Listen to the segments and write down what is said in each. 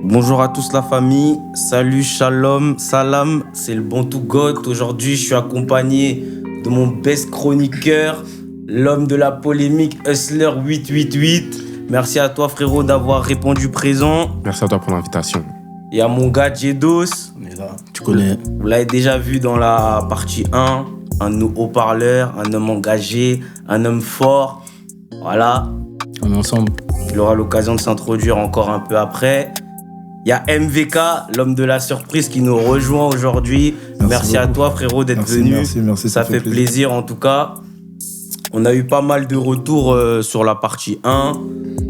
Bonjour à tous la famille, salut, shalom, salam, c'est le Bantou God. Aujourd'hui, je suis accompagné de mon best chroniqueur, l'homme de la polémique, Hustler 888. Merci à toi frérot d'avoir répondu présent. Merci à toi pour l'invitation. Et à mon gars Jedos. On est là, tu connais. Vous l'avez déjà vu dans la partie 1, un haut-parleur, un homme engagé, un homme fort. Voilà. On est ensemble. Il aura l'occasion de s'introduire encore un peu après. Il y a MVK, l'homme de la surprise qui nous rejoint aujourd'hui. Merci à toi frérot d'être venu. Merci, ça fait plaisir en tout cas. On a eu pas mal de retours sur la partie 1.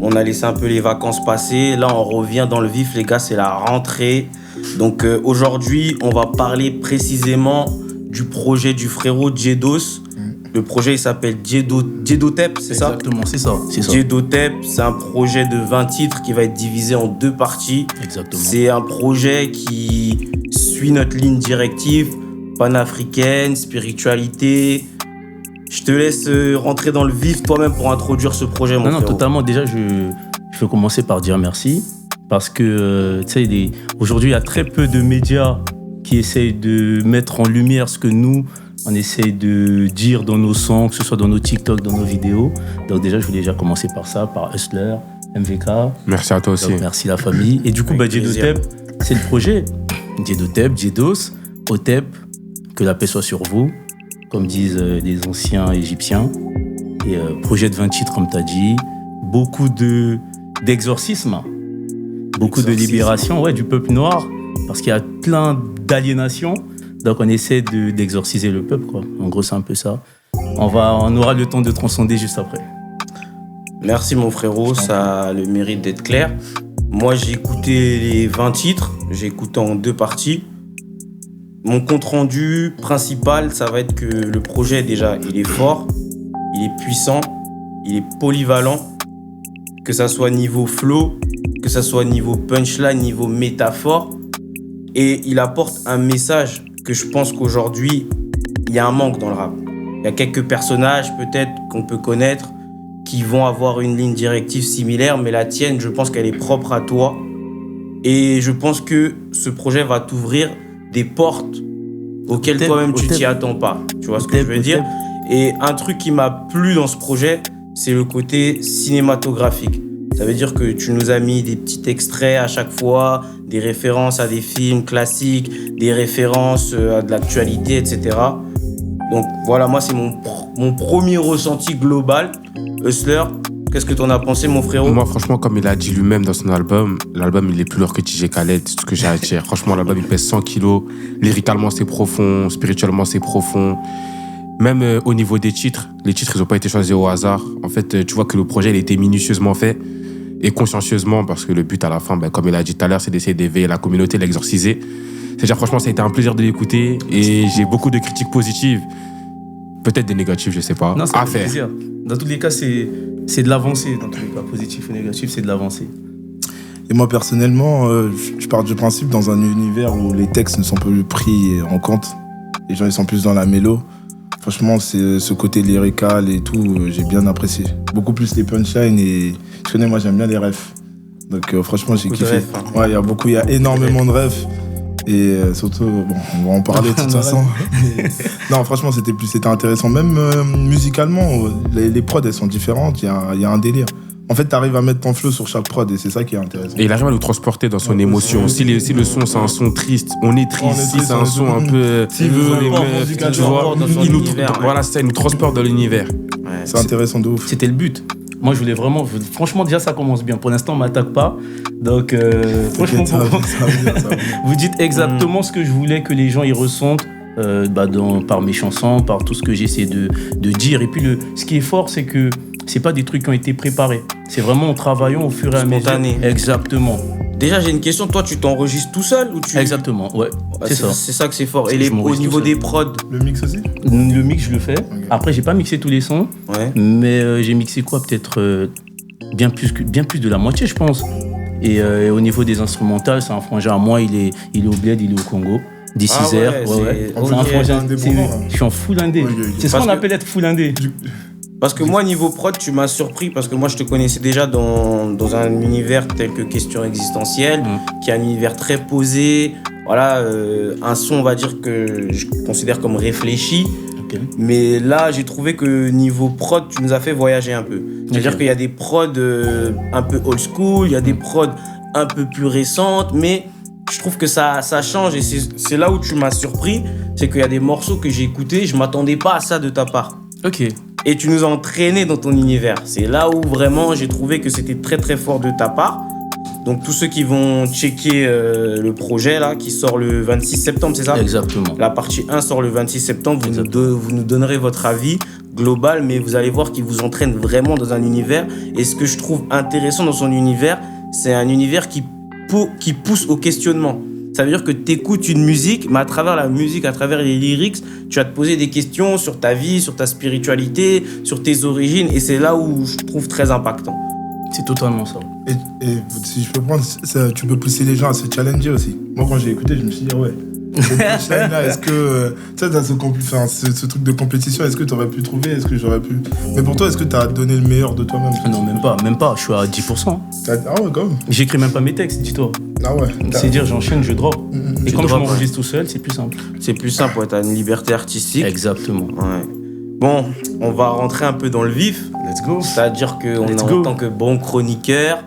On a laissé un peu les vacances passer. Là on revient dans le vif les gars, c'est la rentrée. Donc aujourd'hui on va parler précisément du projet du frérot Jedos. Le projet il s'appelle Jedotep, c'est ça ? Exactement, c'est ça. Jedotep, c'est un projet de 20 titres qui va être divisé en 2 parties. Exactement. C'est un projet qui suit notre ligne directive panafricaine, spiritualité. Je te laisse rentrer dans le vif toi-même pour introduire ce projet, mon frérot. Non, totalement. Déjà, je veux commencer par dire merci. Parce que, tu sais, aujourd'hui, il y a très peu de médias qui essayent de mettre en lumière ce que nous, on essaye de dire dans nos sons, que ce soit dans nos TikTok, dans nos vidéos. Donc déjà, je voulais déjà commencer par ça, par Hustler, MVK. Merci à toi aussi. Donc, merci la famille. Et du coup, Jedotep, c'est le projet. Jedotep, Jedos, Otep, que la paix soit sur vous, comme disent les anciens égyptiens. Et projet de 20 titres, comme tu as dit. Beaucoup d'exorcisme, beaucoup de libération du peuple noir, parce qu'il y a plein d'aliénation. Donc on essaie d'exorciser le peuple, quoi. En gros, c'est un peu ça. On aura le temps de transcender juste après. Merci mon frérot, ça a le mérite d'être clair. Moi j'ai écouté les 20 titres, j'ai écouté en 2 parties. Mon compte rendu principal, ça va être que le projet déjà, il est fort, il est puissant, il est polyvalent, que ça soit niveau flow, que ça soit niveau punchline, niveau métaphore. Et il apporte un message que je pense qu'aujourd'hui, il y a un manque dans le rap. Il y a quelques personnages peut-être qu'on peut connaître qui vont avoir une ligne directive similaire, mais la tienne, je pense qu'elle est propre à toi. Et je pense que ce projet va t'ouvrir des portes auxquelles toi-même tu t'y attends pas. Tu vois ce que je veux dire ? Et un truc qui m'a plu dans ce projet, c'est le côté cinématographique. Ça veut dire que tu nous as mis des petits extraits à chaque fois, des références à des films classiques, des références à de l'actualité, etc. Donc voilà, moi c'est mon premier ressenti global. Hustler, qu'est-ce que t'en as pensé mon frérot ? Moi franchement, comme il a dit lui-même dans son album, l'album il est plus lourd que TJ Khaled, c'est ce que j'ai à dire. Franchement l'album il pèse 100 kilos, lyricalement c'est profond, spirituellement c'est profond. Même au niveau des titres, les titres ils n'ont pas été choisis au hasard. En fait, tu vois que le projet il a été minutieusement fait et consciencieusement, parce que le but à la fin, comme il a dit tout à l'heure, c'est d'essayer d'éveiller la communauté, l'exorciser. C'est-à-dire franchement ça a été un plaisir de l'écouter et j'ai beaucoup de critiques positives, peut-être des négatives, je sais pas. Non, ça fait plaisir. Dans tous les cas, c'est de l'avancée. Dans tous les cas, positif ou négatif, c'est de l'avancée. Et moi personnellement, je pars du principe dans un univers où les textes ne sont plus pris en compte. Les gens ils sont plus dans la mélo. Franchement, c'est ce côté lyrical et tout, j'ai bien apprécié. Beaucoup plus les punchlines et tu connais, moi j'aime bien les refs. Donc franchement, j'ai kiffé. Ouais, il y a énormément de refs. Et surtout, on va en parler de toute façon. Non, franchement, c'était intéressant. Même musicalement, les prods, elles sont différentes, il y a un délire. En fait, t'arrives à mettre ton flow sur chaque prod et c'est ça qui est intéressant. Et il arrive à nous transporter dans son émotion. Si le son, c'est un son triste, on est triste. Si c'est un son un peu... Si veut les meufs, tu vois, voilà, ça, il nous transporte dans l'univers. Ouais, c'est intéressant de ouf. C'était le but. Moi, je voulais vraiment... Franchement, déjà, ça commence bien. Pour l'instant, on ne m'attaque pas. Donc, franchement, ça vous dites exactement ce que je voulais que les gens y ressentent par mes chansons, par tout ce que j'essaie de dire. Et puis, ce qui est fort, c'est que c'est pas des trucs qui ont été préparés. C'est vraiment en travaillant au fur et à mesure. Spontané. Exactement. Déjà, j'ai une question. Toi, tu t'enregistres tout seul ou tu... Exactement, ouais. C'est ça. C'est ça que c'est fort. Et au niveau des prods, Le mix aussi ? Le mix, je le fais. Okay. Après, j'ai pas mixé tous les sons. Ouais. Mais j'ai mixé quoi ? Peut-être bien plus de la moitié, je pense. Et au niveau des instrumentales, c'est un frangin à moi. Il est au Bled, il est au Congo. D'ici ouais. C'est un frangin. Je suis en full indé. C'est ce qu'on appelle être full indé. Parce que moi, niveau prod, tu m'as surpris parce que moi, je te connaissais déjà dans un univers tel que Question Existentielle, qui est un univers très posé. Voilà, un son, on va dire, que je considère comme réfléchi. Okay. Mais là, j'ai trouvé que niveau prod, tu nous as fait voyager un peu. C'est-à-dire qu'il y a des prods un peu old school, il y a des prods un peu plus récentes, mais je trouve que ça change et c'est là où tu m'as surpris. C'est qu'il y a des morceaux que j'ai écoutés, je m'attendais pas à ça de ta part. Ok. Et tu nous as entraînés dans ton univers. C'est là où vraiment j'ai trouvé que c'était très très fort de ta part. Donc tous ceux qui vont checker le projet là, qui sort le 26 septembre, c'est ça ? Exactement. La partie 1 sort le 26 septembre, vous nous donnerez votre avis global, mais vous allez voir qu'il vous entraîne vraiment dans un univers. Et ce que je trouve intéressant dans son univers, c'est un univers qui pousse au questionnement. Ça veut dire que tu écoutes une musique, mais à travers la musique, à travers les lyrics, tu vas te poser des questions sur ta vie, sur ta spiritualité, sur tes origines, et c'est là où je trouve très impactant. C'est totalement ça. Et si je peux prendre, ça, tu peux pousser les gens à se challenger aussi. Moi, quand j'ai écouté, je me suis dit, ouais. Là, est-ce que tu sais, ce truc de compétition, est-ce que tu aurais pu trouver, est-ce que j'aurais pu. Mais pour toi, est-ce que tu as donné le meilleur de toi-même? Non, même pas, je suis à 10%. Ah ouais, quand même. J'écris même pas mes textes, dis-toi. Ah ouais. C'est dire, j'enchaîne, je drop. Et comme je m'enregistre tout seul, c'est plus simple. C'est plus simple, ouais, t'as une liberté artistique. Exactement. Ouais. Bon, on va rentrer un peu dans le vif. Let's go. C'est-à-dire qu'en tant que bon chroniqueur,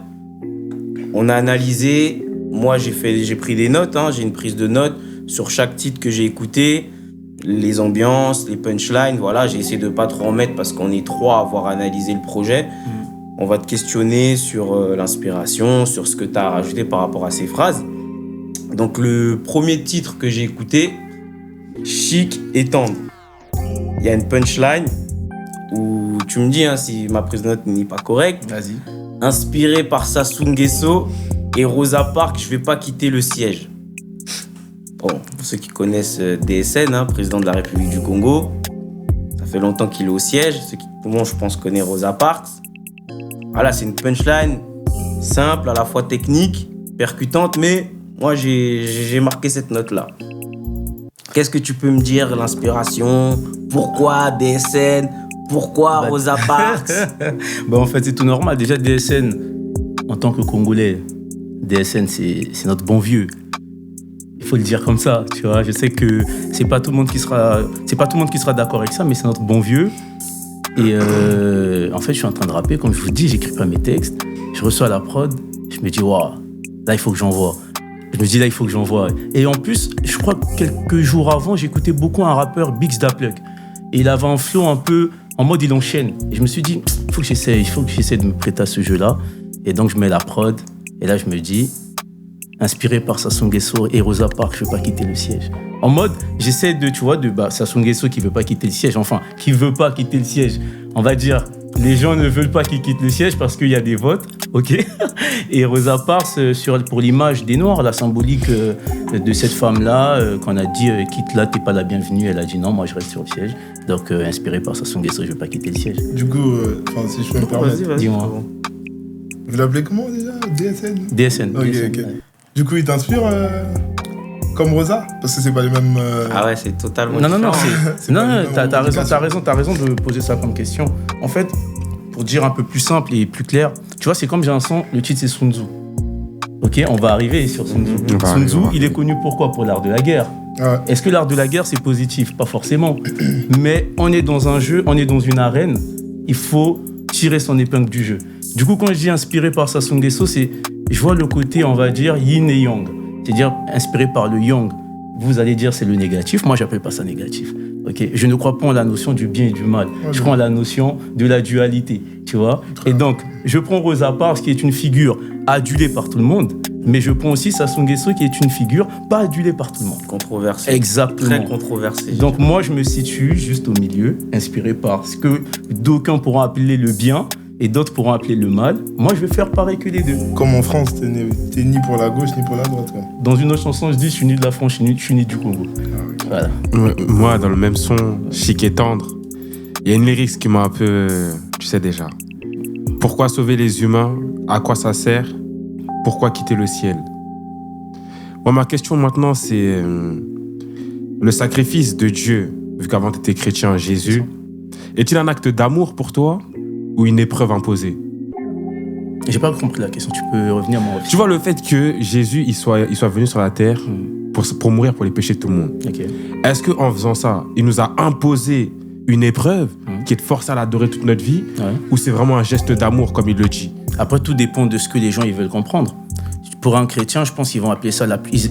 on a analysé. Moi, j'ai pris des notes, j'ai une prise de notes sur chaque titre que j'ai écouté, les ambiances, les punchlines, voilà, j'ai essayé de pas trop en mettre parce qu'on est trois à avoir analysé le projet. On va te questionner sur l'inspiration, sur ce que tu as rajouté par rapport à ces phrases. Donc le premier titre que j'ai écouté, Chic et tendre. Il y a une punchline où tu me dis si ma prise de note n'est pas correcte. Vas-y. Inspiré par Sassou Nguesso et Rosa Parks, je vais pas quitter le siège. Bon, pour ceux qui connaissent DSN, président de la République du Congo, ça fait longtemps qu'il est au siège. Tout le monde, je pense, connaît Rosa Parks. Voilà, c'est une punchline simple, à la fois technique, percutante, mais moi, j'ai marqué cette note-là. Qu'est-ce que tu peux me dire, l'inspiration? Pourquoi DSN? Pourquoi Rosa Parks? En fait, c'est tout normal. Déjà, DSN, en tant que Congolais, DSN, c'est notre bon vieux. Il faut le dire comme ça, tu vois. Je sais que c'est pas tout le monde qui sera d'accord avec ça, mais c'est notre bon vieux. Et en fait, je suis en train de rapper, comme je vous dis, j'écris pas mes textes. Je reçois la prod, je me dis waouh, là il faut que j'envoie. Et en plus, je crois que quelques jours avant, j'écoutais beaucoup un rappeur, Biggs Da Plug. Et il avait un flow un peu en mode il enchaîne. Et je me suis dit, il faut que j'essaie de me prêter à ce jeu-là. Et donc je mets la prod. Et là, je me dis, inspiré par Sassou Nguesso et Rosa Parks, je veux pas quitter le siège. En mode, j'essaie de, tu vois, Sassou Nguesso qui veut pas quitter le siège, enfin, qui veut pas quitter le siège. On va dire, les gens ne veulent pas qu'il quitte le siège parce qu'il y a des votes, ok. Et Rosa Parks, pour l'image des Noirs, la symbolique de cette femme-là, qu'on a dit, quitte là, t'es pas la bienvenue, elle a dit non, moi je reste sur le siège. Donc, inspiré par Sassou Nguesso, je veux pas quitter le siège. Du coup, si je peux me permettre. Vas-y. Dis-moi. Vous l'appelez comment déjà? DSN? Ok. Du coup, il t'inspire comme Rosa? Parce que c'est pas les mêmes... Ah ouais, c'est totalement Non, différent. t'as raison de poser ça comme question. En fait, pour dire un peu plus simple et plus clair, tu vois, c'est comme j'ai un son, le titre c'est Sun Tzu. Ok, on va arriver sur Sun Tzu. Sun Tzu, il est connu pourquoi? Pour l'art de la guerre. Ouais. Est-ce que l'art de la guerre c'est positif? Pas forcément. Mais on est dans un jeu, on est dans une arène, il faut tirer son épingle du jeu. Du coup, quand je dis inspiré par Sassou Nguesso, je vois le côté, on va dire, yin et yang. C'est-à-dire inspiré par le yang. Vous allez dire c'est le négatif, moi j'appelle pas ça négatif. Okay, je ne crois pas en la notion du bien et du mal. Je crois en la notion de la dualité, tu vois. Et donc, je prends Rosa Parks qui est une figure adulée par tout le monde, mais je prends aussi Sassou Nguesso qui est une figure pas adulée par tout le monde. Controversée. Exactement. Très controversée. Donc moi, je me situe juste au milieu, inspiré par ce que d'aucuns pourront appeler le bien et d'autres pourront appeler le mal. Moi, je vais faire pareil que les deux. Comme en France, t'es ni pour la gauche ni pour la droite, quoi. Dans une autre chanson, je dis je suis ni de la France, je suis ni du Congo. Voilà. Moi, dans le même son, Chic et tendre, il y a une lyrics qui m'a un peu... Tu sais déjà. Pourquoi sauver les humains? À quoi ça sert? Pourquoi quitter le ciel? Moi, ma question maintenant, c'est le sacrifice de Dieu, vu qu'avant tu étais chrétien, Jésus. Est-il un acte d'amour pour toi ou une épreuve imposée? J'ai pas compris la question, tu peux revenir mon Tu vois le fait que Jésus il soit venu sur la terre pour mourir pour les péchés de tout le monde. Ok. Est-ce qu'en faisant ça, il nous a imposé une épreuve qui est de forcer à l'adorer toute notre vie, ou c'est vraiment un geste d'amour comme il le dit? Après, tout dépend de ce que les gens ils veulent comprendre. Pour un chrétien, je pense qu'ils vont appeler ça,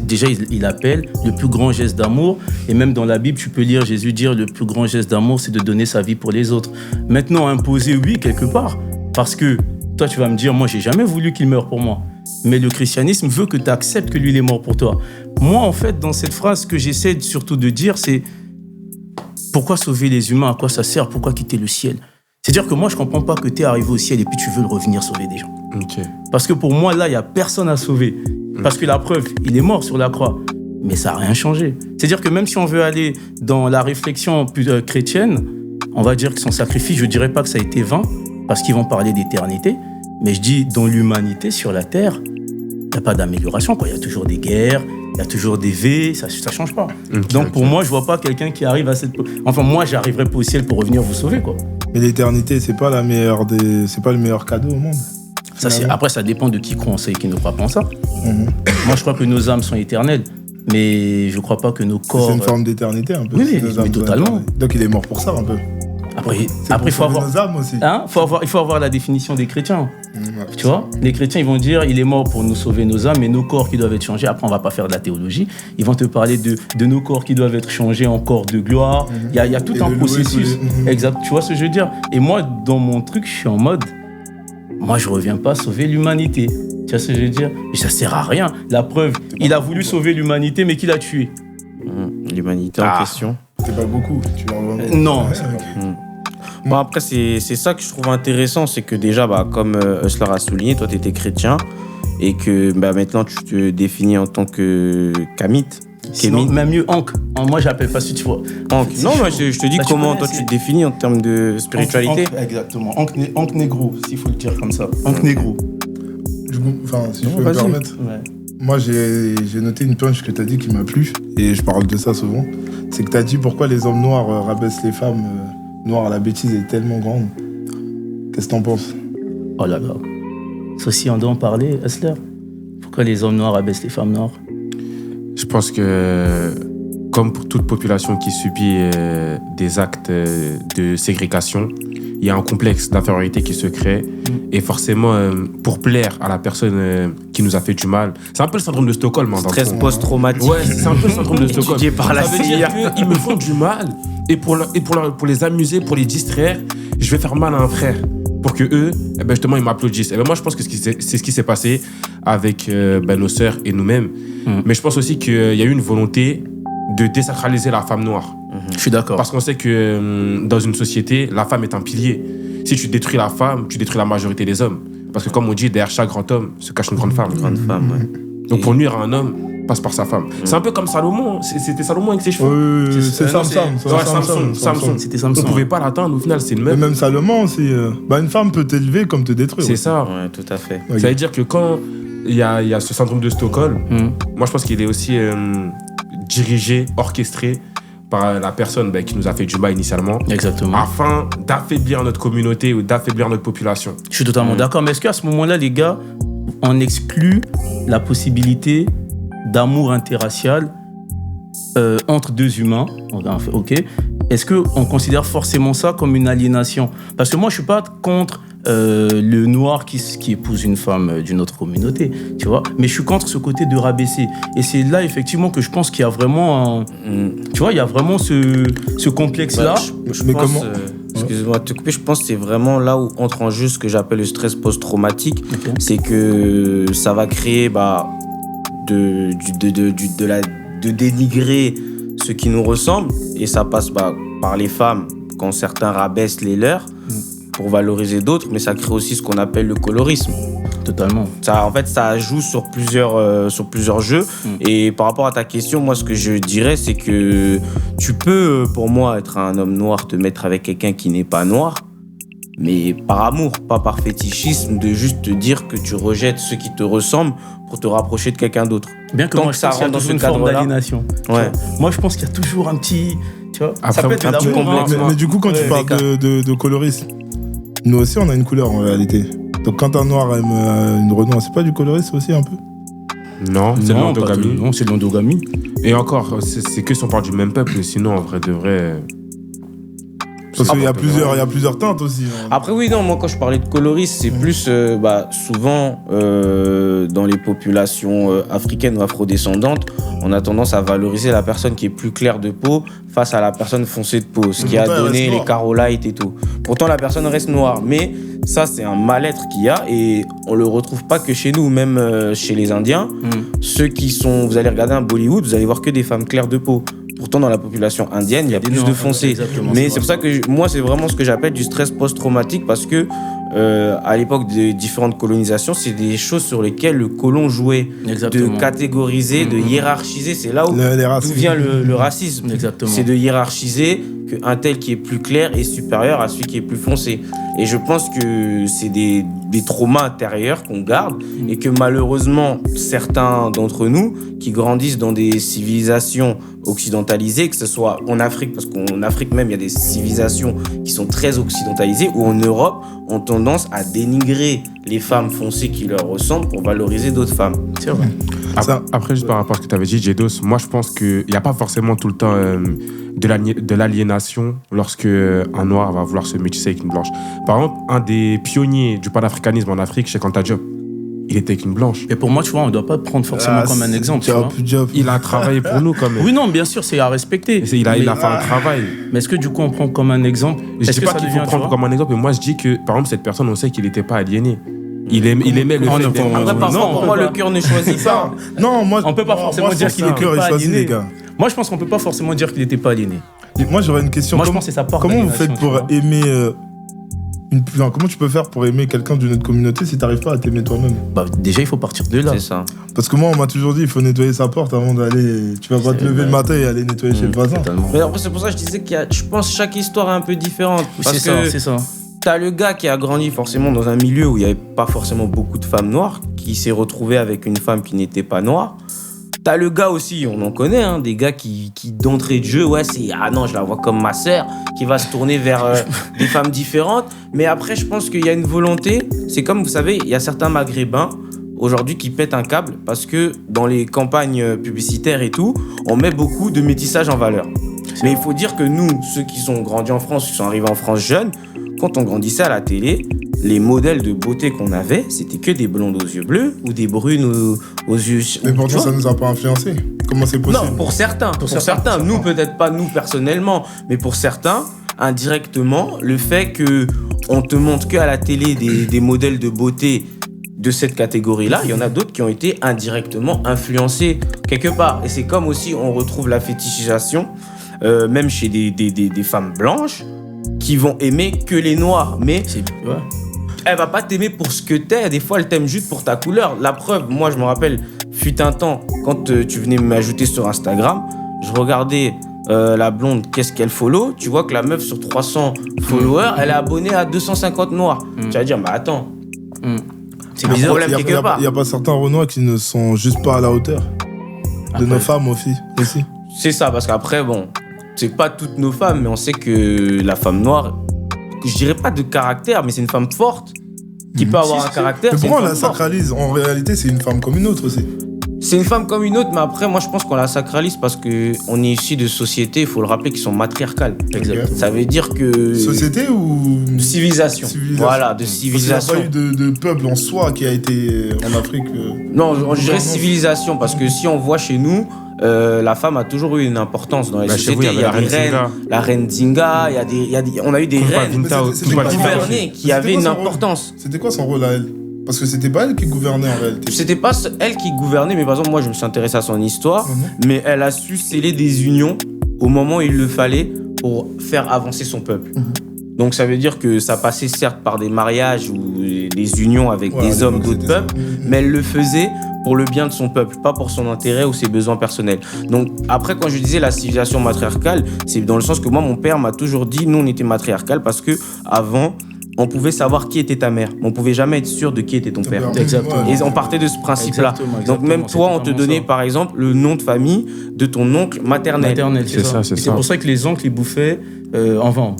déjà il appelle le plus grand geste d'amour, et même dans la Bible, tu peux lire Jésus dire le plus grand geste d'amour, c'est de donner sa vie pour les autres. Maintenant, imposer, oui, quelque part, parce que toi, tu vas me dire, moi, j'ai jamais voulu qu'il meure pour moi. Mais le christianisme veut que tu acceptes que lui, il est mort pour toi. Moi, en fait, dans cette phrase, ce que j'essaie surtout de dire, c'est pourquoi sauver les humains? À quoi ça sert? Pourquoi quitter le ciel? C'est-à-dire que moi, je comprends pas que tu es arrivé au ciel et puis tu veux revenir sauver des gens. Ok. Parce que pour moi, là, il n'y a personne à sauver. Parce que la preuve, il est mort sur la croix. Mais ça n'a rien changé. C'est-à-dire que même si on veut aller dans la réflexion plus chrétienne, on va dire que son sacrifice, je ne dirais pas que ça a été vain, parce qu'ils vont parler d'éternité. Mais je dis, dans l'humanité, sur la Terre, il n'y a pas d'amélioration, quoi. Il y a toujours des guerres, il y a toujours des V, ça ne change pas. Donc pour moi, je ne vois pas quelqu'un qui arrive à cette... Enfin, moi, j'arriverai pas au ciel pour revenir vous sauver, quoi. Mais l'éternité, c'est pas le meilleur cadeau au monde. Ça, après, ça dépend de qui croit en ça et qui ne croit pas en ça. Moi, je crois que nos âmes sont éternelles, mais je ne crois pas que nos corps... C'est une forme d'éternité, un peu. Oui, mais totalement. Donc il est mort pour ça, un peu. Après, il faut avoir... nos âmes aussi. Hein, il faut avoir la définition des chrétiens. Tu vois, les chrétiens, ils vont dire, il est mort pour nous sauver nos âmes, mais nos corps qui doivent être changés. Après, on va pas faire de la théologie. Ils vont te parler de nos corps qui doivent être changés en corps de gloire. Il y a tout un processus. Exact. Tu vois ce que je veux dire? Et moi, dans mon truc, je suis en mode, moi, je reviens pas sauver l'humanité. Tu vois ce que je veux dire? Et ça sert à rien. La preuve, il a voulu sauver l'humanité, mais qui l'a tué? L'humanité en question. C'est pas beaucoup. Non. Bon, après, c'est ça que je trouve intéressant, c'est que déjà, comme Hustler a souligné, toi, tu étais chrétien et que maintenant, tu te définis en tant que kamite. Sinon, même mieux, Ankh. Moi, j'appelle pas si tu vois. Ankh. Non, mais je te dis comment toi, tu te définis en termes de spiritualité. Exactement. Ankh négro, s'il faut le dire comme ça. Ankh négro. Enfin, si je peux me permettre. Ouais. Moi, j'ai noté une punch que tu as dit qui m'a plu, et je parle de ça souvent. C'est que tu as dit pourquoi les hommes noirs rabaissent les femmes noires. La bêtise est tellement grande. Qu'est-ce que t'en penses? Oh là là. Ça aussi, on doit en parler, Hustler. Pourquoi les hommes noirs rabaissent les femmes noires? Je pense que, comme pour toute population qui subit des actes de ségrégation, il y a un complexe d'infériorité qui se crée. Et forcément, pour plaire à la personne qui nous a fait du mal, c'est un peu le syndrome de Stockholm. Stress post-traumatique. Ouais, c'est un peu le syndrome de Stockholm. Étudié par la Ça veut dire qu'ils me font du mal. Et pour les amuser, pour les distraire, je vais faire mal à un frère. Pour que eux, justement, ils m'applaudissent. Moi, je pense que c'est ce qui s'est passé avec nos sœurs et nous-mêmes. Mais je pense aussi qu'il y a eu une volonté de désacraliser la femme noire. Je suis d'accord. Parce qu'on sait que dans une société, la femme est un pilier. Si tu détruis la femme, tu détruis la majorité des hommes. Parce que comme on dit, derrière chaque grand homme se cache une grande femme. Une grande femme, ouais. Donc pour nuire à un homme, passe par sa femme. C'est un peu comme Salomon. C'était Salomon avec ses cheveux. C'est Samson. C'était Samson. On ne pouvait pas l'atteindre. Au final, c'est le même. Et même Salomon aussi. Une femme peut t'élever comme te détruire. C'est ça. Ouais, tout à fait. Ça veut dire que quand il y a ce syndrome de Stockholm, moi je pense qu'il est aussi dirigé, orchestré par la personne qui nous a fait du mal initialement. Exactement. Afin d'affaiblir notre communauté ou d'affaiblir notre population. Je suis totalement d'accord. Mais est-ce qu'à ce moment-là, les gars, on exclut la possibilité d'amour interracial entre deux humains? Ok. Est-ce qu'on considère forcément ça comme une aliénation? Parce que moi, je ne suis pas contre le noir qui épouse une femme d'une autre communauté, tu vois. Mais je suis contre ce côté de rabaisser. Et c'est là, effectivement, que je pense qu'il y a vraiment tu vois, il y a vraiment ce complexe-là. Je pense, excuse-moi de te couper, je pense que c'est vraiment là où entre en jeu ce que j'appelle le stress post-traumatique. Okay. C'est que ça va créer de dénigrer ceux qui nous ressemblent. Et ça passe par les femmes, quand certains rabaissent les leurs pour valoriser d'autres, mais ça crée aussi ce qu'on appelle le colorisme. Totalement. En fait, ça joue sur plusieurs jeux. Et par rapport à ta question, moi, ce que je dirais, c'est que tu peux, pour moi, être un homme noir, te mettre avec quelqu'un qui n'est pas noir, mais par amour, pas par fétichisme, de juste te dire que tu rejettes ceux qui te ressemblent pour te rapprocher de quelqu'un d'autre. Bien que moi, je pense qu'il y a toujours une forme d'aliénation. Ouais. Moi, je pense qu'il y a toujours un petit... Tu vois, Après, ça peut être de un petit l'amour. complexe. Mais du coup, quand tu Ouais, parles de colorisme, nous aussi, on a une couleur en réalité. Donc quand un noir aime une Renoir, c'est pas du colorisme aussi un peu? Non, c'est Non, pas l'endogamie. tout. Non, c'est de l'endogamie. Et encore, c'est que si on parle du même peuple, sinon, en vrai de vrai. Parce qu'il y a plusieurs teintes aussi. Hein. Après, oui, non, moi, quand je parlais de colorisme, c'est plus souvent dans les populations africaines ou afrodescendantes, on a tendance à valoriser la personne qui est plus claire de peau face à la personne foncée de peau, ce qui a Pourtant, elle donné reste les noire. carolites et tout. Pourtant, la personne reste noire, mais ça, c'est un mal-être qu'il y a et on le retrouve pas que chez nous, même chez les Indiens. Ceux qui sont, vous allez regarder un Bollywood, vous allez voir que des femmes claires de peau. Pourtant, dans la population indienne, il y a plus de foncés. Mais c'est pour ça que moi, c'est vraiment ce que j'appelle du stress post-traumatique parce que à l'époque des différentes colonisations, c'est des choses sur lesquelles le colon jouait. Exactement. De catégoriser, de hiérarchiser. C'est là où Les races. d'où vient le racisme. Exactement. C'est de hiérarchiser qu'un tel qui est plus clair est supérieur à celui qui est plus foncé. Et je pense que c'est des traumas intérieurs qu'on garde et que malheureusement, certains d'entre nous qui grandissent dans des civilisations occidentalisées, que ce soit en Afrique, parce qu'en Afrique même, il y a des civilisations qui sont très occidentalisées, ou en Europe, ont tendance à dénigrer les femmes foncées qui leur ressemblent pour valoriser d'autres femmes. C'est vrai. Après, juste par rapport à ce que tu avais dit, Jedos, moi je pense qu'il n'y a pas forcément tout le temps de l'aliénation lorsque un noir va vouloir se métisser avec une blanche. Par exemple, un des pionniers du panafricanisme en Afrique, Cheikh Anta Diop, il était avec une blanche. Et pour moi, tu vois, on ne doit pas prendre forcément comme un exemple. Tu vois. Il a travaillé pour nous quand même. Oui, non, bien sûr, c'est à respecter. Il a fait un travail. Mais est-ce que du coup, on prend comme un exemple? Je Est-ce dis que pas ça qu'il faut devient, prendre comme un exemple, mais moi je dis que, par exemple, cette personne, on sait qu'il n'était pas aliéné. Il aimait le fait d'être... Après, parfois, non, pour moi, le cœur ne choisit pas. Non, moi, On peut pas forcément dire qu'il le était cœur est pas choisi, aliéné. les gars. Moi, je pense qu'on peut pas forcément dire qu'il n'était pas aliéné. Et moi, j'aurais une question. Moi, je pense que c'est sa part Comment vous d'aliénation, faites pour tu vois. aimer comment tu peux faire pour aimer quelqu'un d'une autre communauté si t'arrives pas à t'aimer toi-même? Bah, déjà, il faut partir de là. C'est ça. Parce que moi, on m'a toujours dit, il faut nettoyer sa porte avant d'aller. Tu vas pas te lever le matin et aller nettoyer chez le voisin. Totalement. Mais après, c'est pour ça que je disais je pense que chaque histoire est un peu différente. Oui, Parce c'est que ça, c'est ça. t'as le gars qui a grandi forcément dans un milieu où il n'y avait pas forcément beaucoup de femmes noires, qui s'est retrouvé avec une femme qui n'était pas noire. T'as le gars aussi, on en connaît, hein, des gars qui d'entrée de jeu, ouais, c'est ah non, je la vois comme ma sœur, qui va se tourner vers des femmes différentes. Mais après, je pense qu'il y a une volonté. C'est comme, vous savez, il y a certains maghrébins aujourd'hui qui pètent un câble parce que dans les campagnes publicitaires et tout, on met beaucoup de métissage en valeur. Mais il faut dire que nous, ceux qui sont grandis en France, qui sont arrivés en France jeunes, quand on grandissait à la télé, les modèles de beauté qu'on avait, c'était que des blondes aux yeux bleus ou des brunes aux yeux... Mais pourtant, ça nous a pas influencé. Comment c'est possible? Non, pour certains. Pour certains. Nous, peut-être pas nous personnellement, mais pour certains, indirectement, le fait qu'on te montre qu'à la télé des modèles de beauté de cette catégorie-là, il y en a d'autres qui ont été indirectement influencés quelque part. Et c'est comme aussi on retrouve la fétichisation, même chez des femmes blanches, qui vont aimer que les noirs. Mais Ouais. elle va pas t'aimer pour ce que t'es. Des fois, elle t'aime juste pour ta couleur. La preuve, moi, je me rappelle, fut un temps, quand tu venais m'ajouter sur Instagram, je regardais la blonde, qu'est-ce qu'elle follow. Tu vois que la meuf, sur 300 followers, elle est abonnée à 250 noirs. Tu vas dire, mais attends, c'est bizarre, problème quelque part. Il n'y a pas certains Renois qui ne sont juste pas à la hauteur de nos femmes aussi. C'est ça, parce qu'après, bon, c'est pas toutes nos femmes, mais on sait que la femme noire, je dirais pas de caractère, mais c'est une femme forte qui peut avoir un caractère. Mais c'est pourquoi une on la femme forte. sacralise? En réalité, c'est une femme comme une autre aussi. C'est une femme comme une autre, mais après, moi, je pense qu'on la sacralise parce qu'on est issu de sociétés, il faut le rappeler, qui sont matriarcales. Exactement. Ça veut dire que... Société ou civilisation. Voilà, de civilisation. Parce qu'il n'y a pas eu de peuple en soi qui a été en Afrique. Non, je dirais civilisation, parce que si on voit chez nous, la femme a toujours eu une importance dans les sociétés. Il y a des reines, la reine Zinga, on a eu des reines gouvernées qui avaient une importance. C'était quoi son rôle à elle? Parce que c'était pas elle qui gouvernait en réalité. C'était pas elle qui gouvernait, mais par exemple, moi, je me suis intéressé à son histoire, mais elle a su sceller des unions au moment où il le fallait pour faire avancer son peuple. Donc ça veut dire que ça passait certes par des mariages ou des unions avec des hommes d'autres peuples, mais elle le faisait pour le bien de son peuple, pas pour son intérêt ou ses besoins personnels. Donc après, quand je disais la civilisation matriarcale, c'est dans le sens que moi, mon père m'a toujours dit, nous on était matriarcal parce que avant, on pouvait savoir qui était ta mère, mais on pouvait jamais être sûr de qui était ton père. Exactement. Et on partait de ce principe-là. Donc même toi, on te donnait par exemple le nom de famille de ton oncle maternel. C'est ça. C'est pour ça que les oncles, ils bouffaient,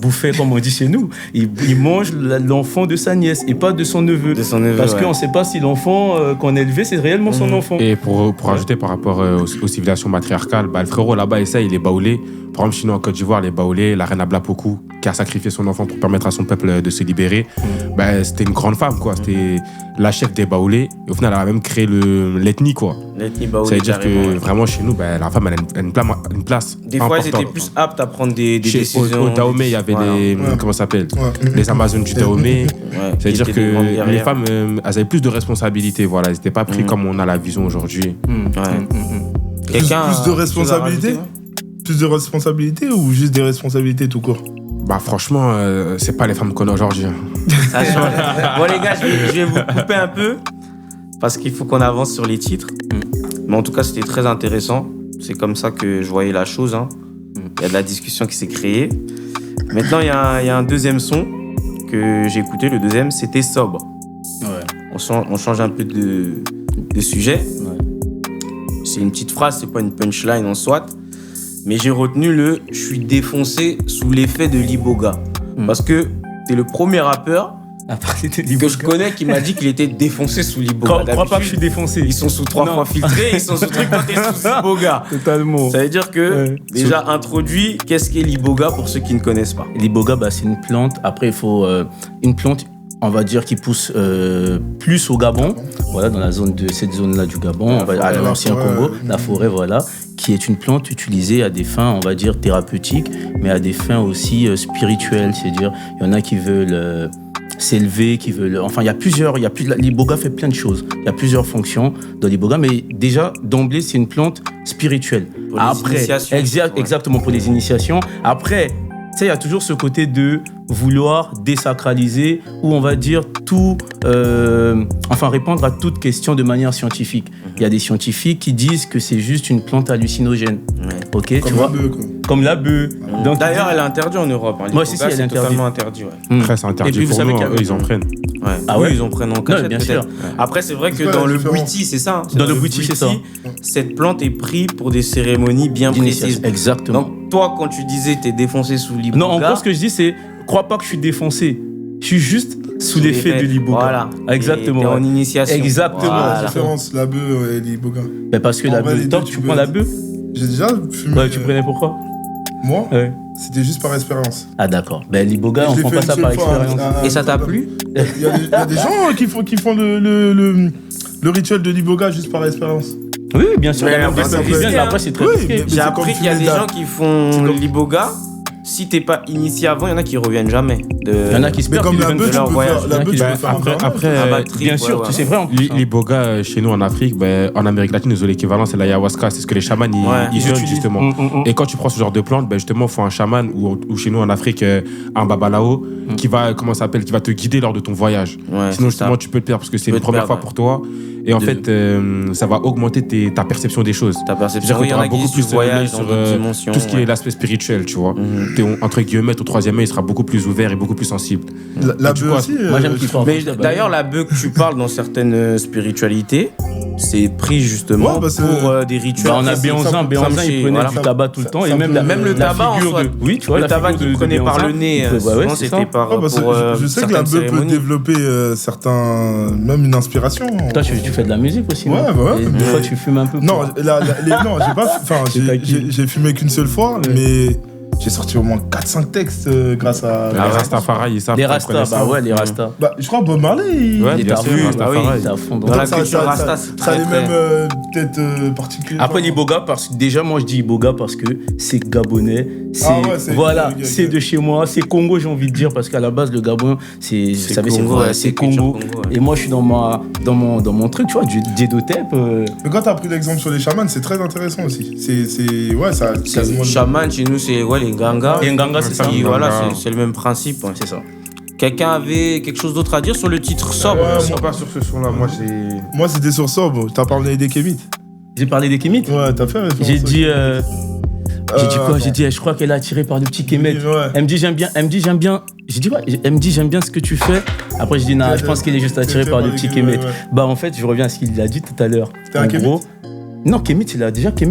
bouffaient comme on dit chez nous, ils mangent l'enfant de sa nièce et pas de son neveu. Parce qu'on ne sait pas si l'enfant qu'on a élevé, c'est réellement son enfant. Et pour ajouter par rapport aux civilisations matriarcales, le frérot là-bas, il est baoulé. Par exemple, chez nous en Côte d'Ivoire, les baoulés, la reine Ablapoku, qui a sacrifié son enfant pour permettre à son peuple de se libérer, c'était une grande femme, quoi. C'était la chef des baoulés. Et au final, elle a même créé l'ethnie, quoi. L'ethnie baoulé. Ça veut dire que vraiment, chez nous, la femme, elle a une place. Des fois, elles étaient plus aptes à prendre des décisions. Au Dahomey, il y avait comment ça s'appelle les Amazones du Dahomey. Ça veut dire que les femmes, elles avaient plus de responsabilités. Voilà, elles n'étaient pas prises comme on a la vision aujourd'hui. Plus de responsabilités. Plus de responsabilités ou juste des responsabilités tout court? Franchement, c'est pas les femmes qu'on a aujourd'hui. Ça change. Bon les gars, je vais vous couper un peu parce qu'il faut qu'on avance sur les titres. Mais en tout cas, c'était très intéressant. C'est comme ça que je voyais la chose. Il y a de la discussion qui s'est créée. Maintenant, il y a un deuxième son que j'ai écouté. Le deuxième, c'était Sobre. On change un peu de sujet. C'est une petite phrase, c'est pas une punchline en soit. Mais j'ai retenu je suis défoncé sous l'effet de Liboga. Parce que t'es le premier rappeur que je connais qui m'a dit qu'il était défoncé sous Liboga. Crois pas que je suis défoncé. Ils sont sous 3 fois filtrés, ils sont sous truc quand t'es sous Liboga. Totalement. Ça veut dire que, déjà introduit, qu'est-ce qu'est Liboga pour ceux qui ne connaissent pas? Liboga, c'est une plante. Après, il faut une plante, on va dire, qui pousse plus au Gabon. Voilà, dans cette zone-là du Gabon, à l'ancien Congo, la forêt, voilà, qui est une plante utilisée à des fins, on va dire, thérapeutiques, mais à des fins aussi spirituelles. C'est-à-dire, il y en a qui veulent s'élever, qui veulent... Enfin, l'iboga fait plein de choses. Il y a plusieurs fonctions dans l'iboga, mais déjà, d'emblée, c'est une plante spirituelle. Pour les initiations. Exactement, pour les initiations. Après, il y a toujours ce côté de vouloir désacraliser ou on va dire tout, répondre à toute question de manière scientifique. Il y a des scientifiques qui disent que c'est juste une plante hallucinogène. Ok, comme tu vois, comme la bœuf. D'ailleurs, elle est interdite en Europe. Moi, si, elle est interdite. Totalement interdit. Après, c'est interdit. Et puis, vous savez qu'ils en prennent. Oui, ils en prennent en cachette, bien sûr. Après, c'est vrai que dans le Bwiti, c'est ça. Dans le Bwiti, c'est ça. Cette plante est prise pour des cérémonies bien précises. Exactement. Donc, toi, quand tu disais t'es défoncé sous l'iboga... Non, en gros, ce que je dis, c'est crois pas que je suis défoncé. Je suis juste sous l'effet de l'iboga. Voilà. Exactement. T'es en initiation. Exactement. La différence, la bœuf et l'iboga. Parce que la bœuf, toi, tu prends la bœuf. J'ai déjà fumé. Ouais, tu prenais pourquoi? Moi, c'était juste par expérience. Ah d'accord. L'iboga, on prend pas ça par expérience. Et ça t'a plu? Il y a des gens qui font le rituel de l'iboga juste par expérience. Oui, bien sûr. Après, c'est très risqué. J'ai appris qu'il y a des gens qui font l'iboga. Si t'es pas initié avant, il y en a qui reviennent jamais. Il y en a qui se perdent. Mais comme la bœuf, tu peux faire après, bien sûr, c'est vrai en plus. L'iboga, chez nous en Afrique, en Amérique latine, l'équivalent, c'est l'ayahuasca. C'est ce que les chamans ils utilisent justement. Et quand tu prends ce genre de plante, justement, il faut un chaman ou chez nous en Afrique, un babalao qui va te guider lors de ton voyage. Sinon, justement, tu peux te perdre parce que c'est une première fois pour toi. Et en fait, ça va augmenter ta perception des choses. Ta perception, il y en a beaucoup plus voyage sur tout ce qui est l'aspect spirituel, tu vois. Entre guillemets, au troisième œil, il sera beaucoup plus ouvert et beaucoup plus sensible. La bœuf aussi. Moi, j'aime qu'il Mais d'ailleurs, la bœuf que tu parles dans certaines spiritualités, c'est pris justement pour des rituels. On a Béanzin, il prenait du tabac tout le temps. Et même le tabac en soi. Oui, tu vois, le tabac qu'il prenait par le nez, souvent c'était par. Je sais que la bœuf peut développer même une inspiration. Toi, tu fais de la musique aussi, non? Ouais. Des fois, tu fumes un peu. Non, j'ai pas. J'ai fumé qu'une seule fois, mais. J'ai sorti au moins 4-5 textes grâce à... Les Rastafari, ils savent. Les Rasta, les Rasta. Je crois Bob Marley, il est à fond. Dans la culture Rasta, c'est ça a les mêmes peut-être particuliers. Après l'iboga, parce que déjà moi je dis iboga parce que c'est gabonais, c'est de chez moi, c'est Congo j'ai envie de dire parce qu'à la base le Gabon c'est Congo. Et moi je suis dans mon truc, tu vois, du Djedotep. Mais quand t'as pris l'exemple sur les chamans, c'est très intéressant aussi. C'est chaman chez nous, c'est les Nganga. Et Nganga, c'est ça. Voilà, c'est le même principe. C'est ça. Quelqu'un avait quelque chose d'autre à dire sur le titre Sobre? Moi, pas sur ce son-là. Moi, c'était sur Sobre. T'as parlé des Kémites. J'ai parlé des Kémites? Ouais, t'as fait référence. J'ai dit... J'ai dit quoi? attends. J'ai dit, je crois qu'elle est attirée par le petit Kemet. Oui, ouais. Elle me dit, j'aime bien. J'ai dit, ouais. Elle me dit, j'aime bien ce que tu fais. Après, je dis, non, je pense qu'elle est juste attirée par le petit Kemet. Ouais. Bah, en fait, je reviens à ce qu'il a dit tout à l'heure. C'était un En Kemet? gros, non, Kemet, Kemet,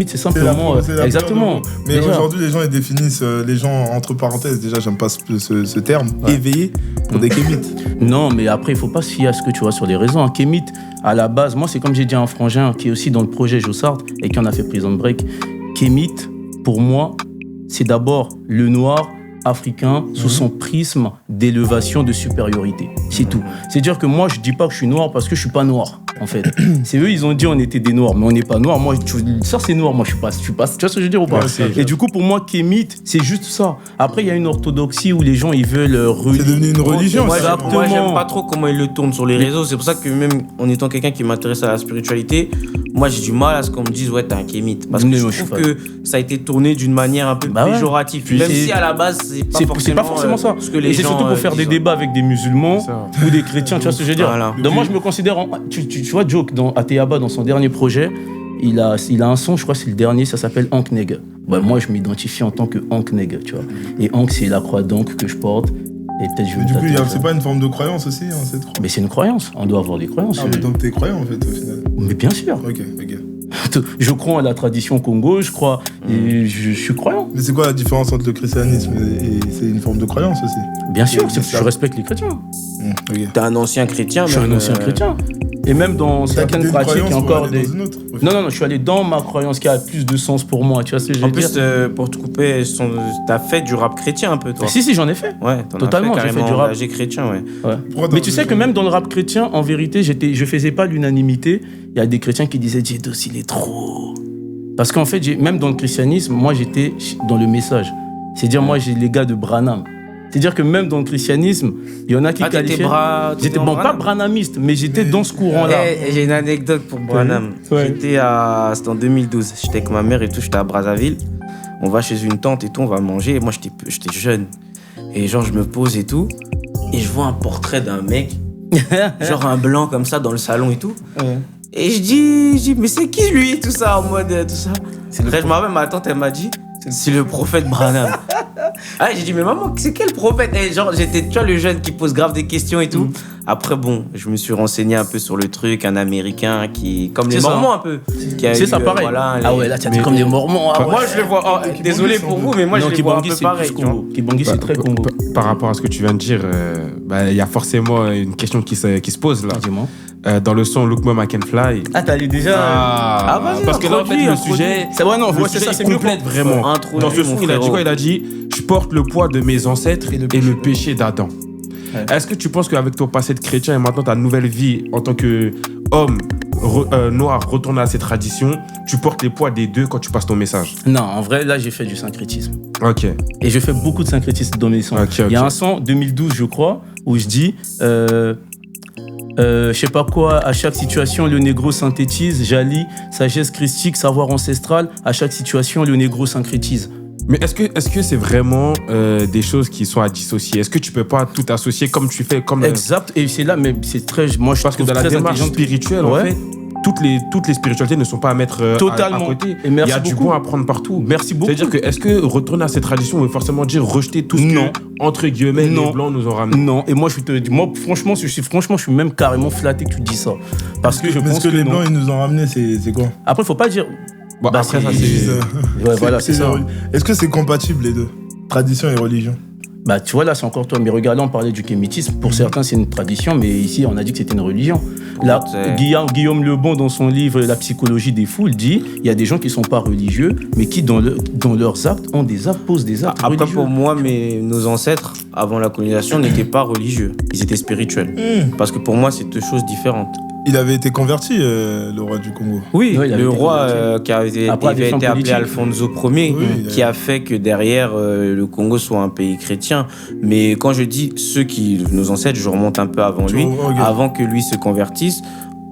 c'est C'est la simplement. pro- c'est la Exactement. pro- Mais Déjà. aujourd'hui, les gens ils définissent les gens entre parenthèses. Déjà, j'aime pas ce terme. Éveillés pour des kémites. Non, mais après, il faut pas se fier à ce que tu vois sur les réseaux. Kemet, à la base, moi, c'est comme j'ai dit à un frangin qui est aussi dans le projet Jossard et qui en a fait Prison Break. Kemet, pour moi, c'est d'abord le noir africain sous son prisme d'élévation de supériorité. C'est tout. C'est-à-dire que moi, je dis pas que je suis noir parce que je suis pas noir, en fait. C'est eux, ils ont dit on était des noirs, mais on n'est pas noirs. Moi, ça c'est noir, moi je suis pas. Tu vois ce que je veux dire ou pas? Et du coup, pour moi, Kemet, c'est juste ça. Après, il y a une orthodoxie où les gens, ils veulent C'est devenu une religion. Moi, Exactement. moi, j'aime pas trop comment ils le tournent sur les réseaux. C'est pour ça que même en étant quelqu'un qui m'intéresse à la spiritualité, moi, j'ai du mal à ce qu'on me dise, ouais, t'es un kémite. Parce que Mais je moi, je trouve suis que ça a été tourné d'une manière un peu Bah ouais. péjorative. Puis Même c'est- si à la base, c'est pas forcément ça. ce que les Et c'est gens, surtout pour faire des disent. débats avec des musulmans C'est ça. ou des chrétiens, tu vois ce que je veux dire. Voilà. Donc moi, je me considère. Tu vois, Joke, dans Ateyaba, dans son dernier projet, il a un son, je crois que c'est le dernier, ça s'appelle Hank Neg. Ouais, moi, je m'identifie en tant que Hank Neg, tu vois. Et Hank, c'est la croix d'Hank que je porte. Et peut-être je vais Mais me du coup, tatouer ça. c'est pas une forme de croyance aussi, hein, cette croix. Mais c'est une croyance, on doit avoir des croyances. Ah, mais donc t'es croyant en fait au final. Mais bien sûr. Ok. Je crois à la tradition Congo, je crois. Et je suis croyant. Mais c'est quoi la différence entre le christianisme et c'est une forme de croyance aussi? Bien sûr, C'est je ça. respecte les chrétiens. Ok. T'es un ancien chrétien. Je suis un même, ancien chrétien. Et même dans T'as certaines quitté une pratiques, il y a croyance pour encore aller des. dans une autre, au Non, final. je suis allé dans ma croyance qui a plus de sens pour moi. Tu vois ce que je veux En dire? plus, pour te couper, t'as fait du rap chrétien un peu, toi. Si, j'en ai fait. Ouais, t'en Totalement, as j'ai fait fait carrément du rap. engagé chrétien, ouais. Ouais. Pourquoi Mais dans tu sais le- que même dans le rap chrétien, en vérité, je faisais pas l'unanimité. Il y a des chrétiens qui disaient Diedos, il est trop. Parce qu'en fait, même dans le christianisme, moi, j'étais dans le message. C'est-à-dire, moi, j'ai les gars de Branham. C'est-à-dire que même dans le christianisme, il y en a qui qualifiaient. J'étais en pas branhamiste, mais j'étais dans ce courant-là. J'ai une anecdote pour Branham. Ouais. C'était en 2012. J'étais avec ma mère et tout, j'étais à Brazzaville. On va chez une tante et tout, on va manger. Et moi, j'étais jeune. Et genre, je me pose et tout. Et je vois un portrait d'un mec, genre un blanc comme ça dans le salon et tout. Ouais. Et je dis, mais c'est qui lui, tout ça, en mode tout ça. Après, je me rappelle, ma tante, elle m'a dit, c'est le prophète Branham. Ah, j'ai dit, mais maman, c'est quel prophète? Et genre, j'étais, tu vois, le jeune qui pose grave des questions et tout. Après, bon, je me suis renseigné un peu sur le truc, un américain qui, comme les C'est ça. Mormons un peu. qui a C'est eu, ça, pareil. voilà, Ah ouais, là, tu as dit Mais- comme des mormons. Ah ouais. Moi, je le vois, désolé pour vous, mais moi, Non, je les vois un Kibangui, peu c'est pareil. plus tu vois. Congo. Kibangui, c'est très Congo. Par rapport à ce que tu viens de dire, il y a forcément une question qui se pose là. Dis-moi. Dans le son Look Mom I Can Fly. Ah, t'allais déjà. Ah, vas-y, parce que là, en fait, le introduis. sujet. C'est vrai, non, Le ouais, c'est sujet, ça, il c'est mieux. complète vraiment. Introduis, Dans ce son, mon il a dit frérot. quoi? Il a dit je porte le poids de mes ancêtres et le péché d'Adam. Ouais. Est-ce que tu penses qu'avec ton passé de chrétien et maintenant ta nouvelle vie en tant que homme noir retourné à ses traditions, tu portes les poids des deux quand tu passes ton message? Non, en vrai, là, j'ai fait du syncrétisme. Ok. Et je fais beaucoup de syncrétisme dans mes sons. Ok. Il y a un son, 2012, je crois, où je dis je sais pas quoi, à chaque situation, le négro synthétise, j'allie sagesse christique, savoir ancestral, à chaque situation, le négro syncrétise. Mais est-ce que c'est vraiment des choses qui sont à dissocier? Est-ce que tu peux pas tout associer comme tu fais comme Exact, et c'est là, mais c'est très. Moi, je parce que trouve dans la très démarche intelligent. spirituelle, en Ouais. fait, toutes les spiritualités ne sont pas à mettre Totalement. à côté. Et Il merci y a du beaucoup. bon à prendre partout. Merci beaucoup. C'est-à-dire que est-ce que retourner à ces traditions veut forcément dire rejeter tout ce Non. que, entre guillemets, Non. les Blancs nous ont ramené? Non, et moi, je te dis, moi, franchement, je suis même carrément flatté que tu dis ça. Parce que je Mais pense ce que les non. blancs ils nous ont ramené, c'est quoi? Après, faut pas dire. Bon, Bah, après, ça, c'est- c'est... Ouais, voilà, c'est ça. Est-ce que c'est compatible les deux? Tradition et religion? Bah, tu vois, là, c'est encore toi. Mais regarde, là, on parlait du kémétisme. Pour certains, c'est une tradition, mais ici, on a dit que c'était une religion. Là, C'est- Guillaume Lebon, dans son livre La psychologie des foules, dit il y a des gens qui sont pas religieux, mais qui, dans leurs actes, posent des actes Après, religieux. pour moi, nos ancêtres, avant la colonisation, n'étaient pas religieux. Ils étaient spirituels. Parce que pour moi, c'est deux choses différentes. Il avait été converti, le roi du Congo. Oui, Ouais, il avait le été roi converti. qui avait Après, à des fins été appelé politiques. Alfonso Ier, Oui, qui a fait que derrière le Congo soit un pays chrétien. Mais quand je dis nos ancêtres, je remonte un peu avant Tu lui, vois, ok. avant que lui se convertisse,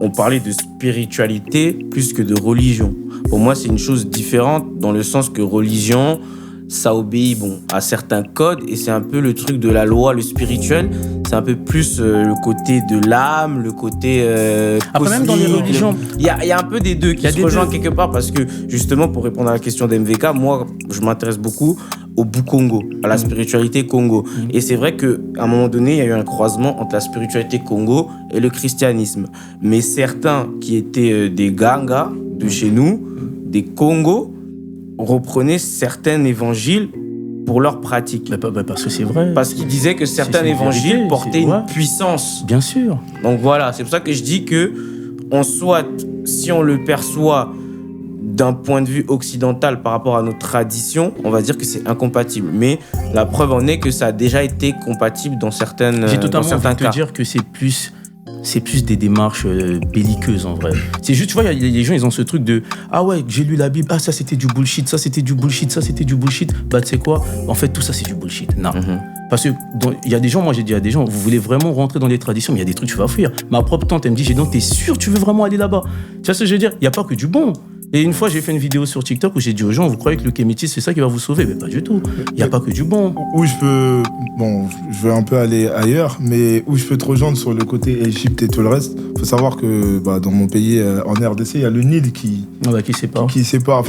on parlait de spiritualité plus que de religion. Pour moi, c'est une chose différente dans le sens que religion, ça obéit à certains codes et c'est un peu le truc de la loi, le spirituel. c'est un peu plus le côté de l'âme, le côté Après, même dans les religions. Il y a un peu des deux qui se rejoignent quelque part parce que, justement, pour répondre à la question d'MVK, moi, je m'intéresse beaucoup au Bukongo, à la spiritualité Congo. Et c'est vrai qu'à un moment donné, il y a eu un croisement entre la spiritualité Congo et le christianisme. Mais certains qui étaient des Ganga de chez nous, des Congos, reprenaient certains évangiles pour leur pratique. Parce que c'est vrai. Parce qu'ils disaient que certains évangiles portaient une puissance. Bien sûr. Donc voilà, c'est pour ça que je dis que, si on le perçoit d'un point de vue occidental par rapport à nos traditions, on va dire que c'est incompatible. Mais la preuve en est que ça a déjà été compatible dans certains cas. J'ai totalement envie de te dire que c'est plus des démarches belliqueuses en vrai. C'est juste, tu vois, les gens, ils ont ce truc de « Ah ouais, j'ai lu la Bible, ah ça c'était du bullshit, ça c'était du bullshit, ça c'était du bullshit. » Bah tu sais quoi, en fait tout ça c'est du bullshit. Non. Parce que il y a des gens, moi j'ai dit à des gens, vous voulez vraiment rentrer dans les traditions, mais il y a des trucs tu vas fuir. Ma propre tante, elle me dit, Gédon, t'es sûr tu veux vraiment aller là-bas? Tu vois ce que je veux dire? Il n'y a pas que du bon. Et une fois, j'ai fait une vidéo sur TikTok où j'ai dit aux gens, vous croyez que le kémétis, c'est ça qui va vous sauver? Mais pas du tout. Il n'y a pas que du bon. Où je peux... Bon, je vais un peu aller ailleurs, mais où je peux te rejoindre sur le côté Égypte et tout le reste, il faut savoir que dans mon pays, en RDC, il y a le Nil qui sépare. Qui sépare.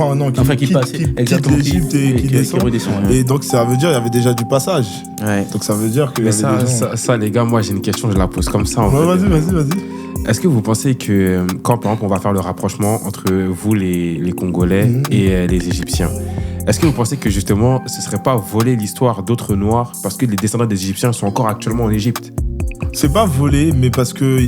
Qui passe. Exactement. L'Égypte et qui descend. Et donc, ça veut dire qu'il y avait déjà du passage. Ouais. Donc, ça veut dire que... Mais ça, les gars, moi, j'ai une question, je la pose comme ça. Vas-y. Est-ce que vous pensez que quand, par exemple, on va faire le rapprochement entre vous, les Congolais, et les Égyptiens, est-ce que vous pensez que, justement, ce ne serait pas voler l'histoire d'autres Noirs parce que les descendants des Égyptiens sont encore actuellement en Égypte? C'est pas voler, mais parce que...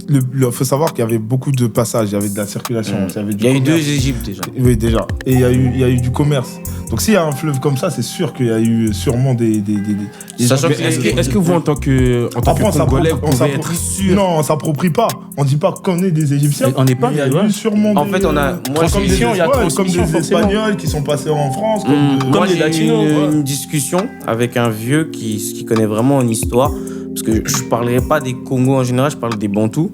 Il faut savoir qu'il y avait beaucoup de passages, il y avait de la circulation. Il y a eu 2 Égyptes déjà. Oui, déjà. Et il y a eu du commerce. Donc s'il y a un fleuve comme ça, c'est sûr qu'il y a eu sûrement des est-ce que vous, en tant que Congolais, vous pouvez être sûr? Non, on s'approprie pas. On dit pas qu'on est des Égyptiens. On n'est pas. Il y a eu sûrement en fait, on a... comme des Espagnols qui sont passés en France. Moi, j'ai eu une discussion avec un vieux qui connaît vraiment en histoire. Parce que je ne parlerai pas des Congos en général, je parle des Bantous,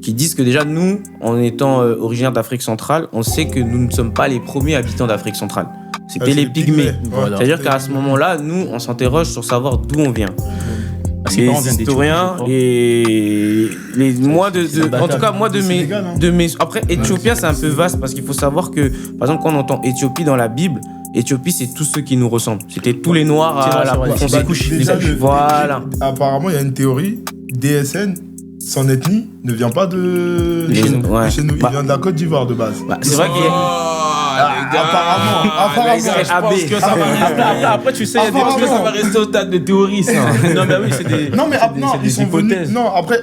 qui disent que déjà, nous, en étant originaires d'Afrique centrale, on sait que nous ne sommes pas les premiers habitants d'Afrique centrale. C'était les Pygmées. Voilà. C'est-à-dire qu'à ce moment-là, nous, on s'interroge sur savoir d'où on vient. Parce les historiens, moi de mes... Après, Éthiopien, c'est un peu vaste parce qu'il faut savoir que, par exemple, quand on entend Éthiopie dans la Bible, Éthiopie, c'est tous ceux qui nous ressemblent. C'était tous les Noirs à la couche. Voilà. Apparemment, il y a une théorie. DSN, son ethnie, ne vient pas de chez nous. Il vient de la Côte d'Ivoire de base. C'est vrai qu'il y a... Apparemment. Je pense que ça va rester. Après, tu sais, il y a des trucs que ça va rester au stade de théorie, ça. Non, mais oui, c'est des. Non, mais ils sont venus. Non, après.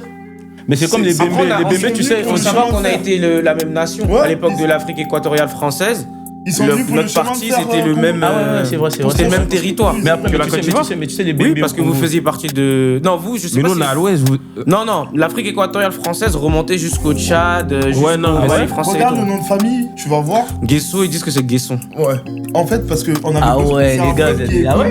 Mais c'est comme les bébés. Les bébés, tu sais. Il faut savoir qu'on a été la même nation à l'époque de l'Afrique équatoriale française. Ils sont venus pour notre partie, c'était le même. C'est vrai. C'était le même territoire. Mais après, tu sais, les bébés. Oui, parce que vous faisiez partie de. Non, vous, je sais pas. Mais nous, on est à l'ouest. Non, l'Afrique équatoriale française remontait jusqu'au Tchad, jusqu'au Mali français. Regarde le nom de famille, tu vas voir. Guesso, ils disent que c'est Guesson. Ouais. En fait, parce qu'on a. Ah ouais, les gars,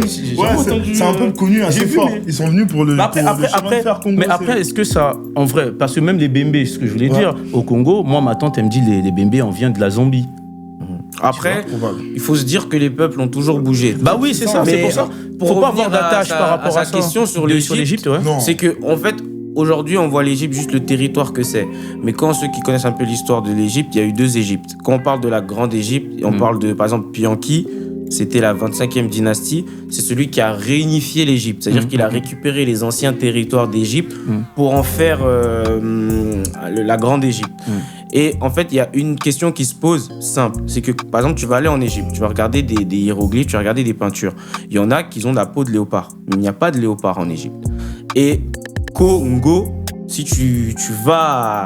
c'est un peu connu assez fort. Ils sont venus pour le. Mais après, est-ce que ça. En vrai, parce que même les Bembés, ce que je voulais dire, au Congo, moi, ma tante, elle me dit les Bembés, on vient de la Zambie. Après, il faut se dire que les peuples ont toujours bougé. Bah oui, c'est ça, c'est pour ça. Faut pas avoir d'attache par rapport à sa question sur l'Égypte. C'est que, en fait, aujourd'hui, on voit l'Égypte juste le territoire que c'est. Mais quand ceux qui connaissent un peu l'histoire de l'Égypte, il y a eu 2 Égyptes. Quand on parle de la Grande Égypte, on parle de, par exemple, Pianki, c'était la 25e dynastie. C'est celui qui a réunifié l'Égypte. C'est-à-dire qu'il a récupéré les anciens territoires d'Égypte pour en faire la Grande Égypte. Et en fait, il y a une question qui se pose simple. C'est que, par exemple, tu vas aller en Égypte, tu vas regarder des hiéroglyphes, tu vas regarder des peintures. Il y en a qui ont la peau de léopard. Mais il n'y a pas de léopard en Égypte. Et Congo, si tu vas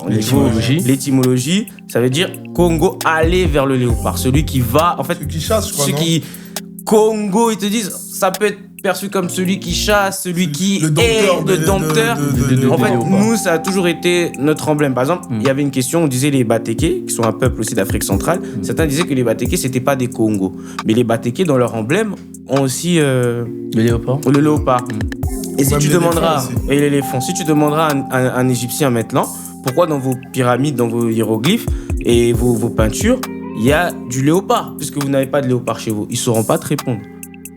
en l'étymologie, ça veut dire Congo aller vers le léopard. Celui qui va, en fait, celui qui chasse, ceux qui Congo, ils te disent, ça peut être perçu comme celui qui chasse, celui qui est le dompteur. En fait, nous, ça a toujours été notre emblème. Par exemple, il y avait une question, on disait les Batékés, qui sont un peuple aussi d'Afrique centrale. Certains disaient que les Batékés, c'était pas des Congos. Mais les Batékés, dans leur emblème, ont aussi le léopard. Et si tu demanderas, et l'éléphant, si tu demanderas à un Égyptien maintenant, pourquoi dans vos pyramides, dans vos hiéroglyphes et vos peintures, il y a du léopard, puisque vous n'avez pas de léopard chez vous, ils sauront pas te répondre.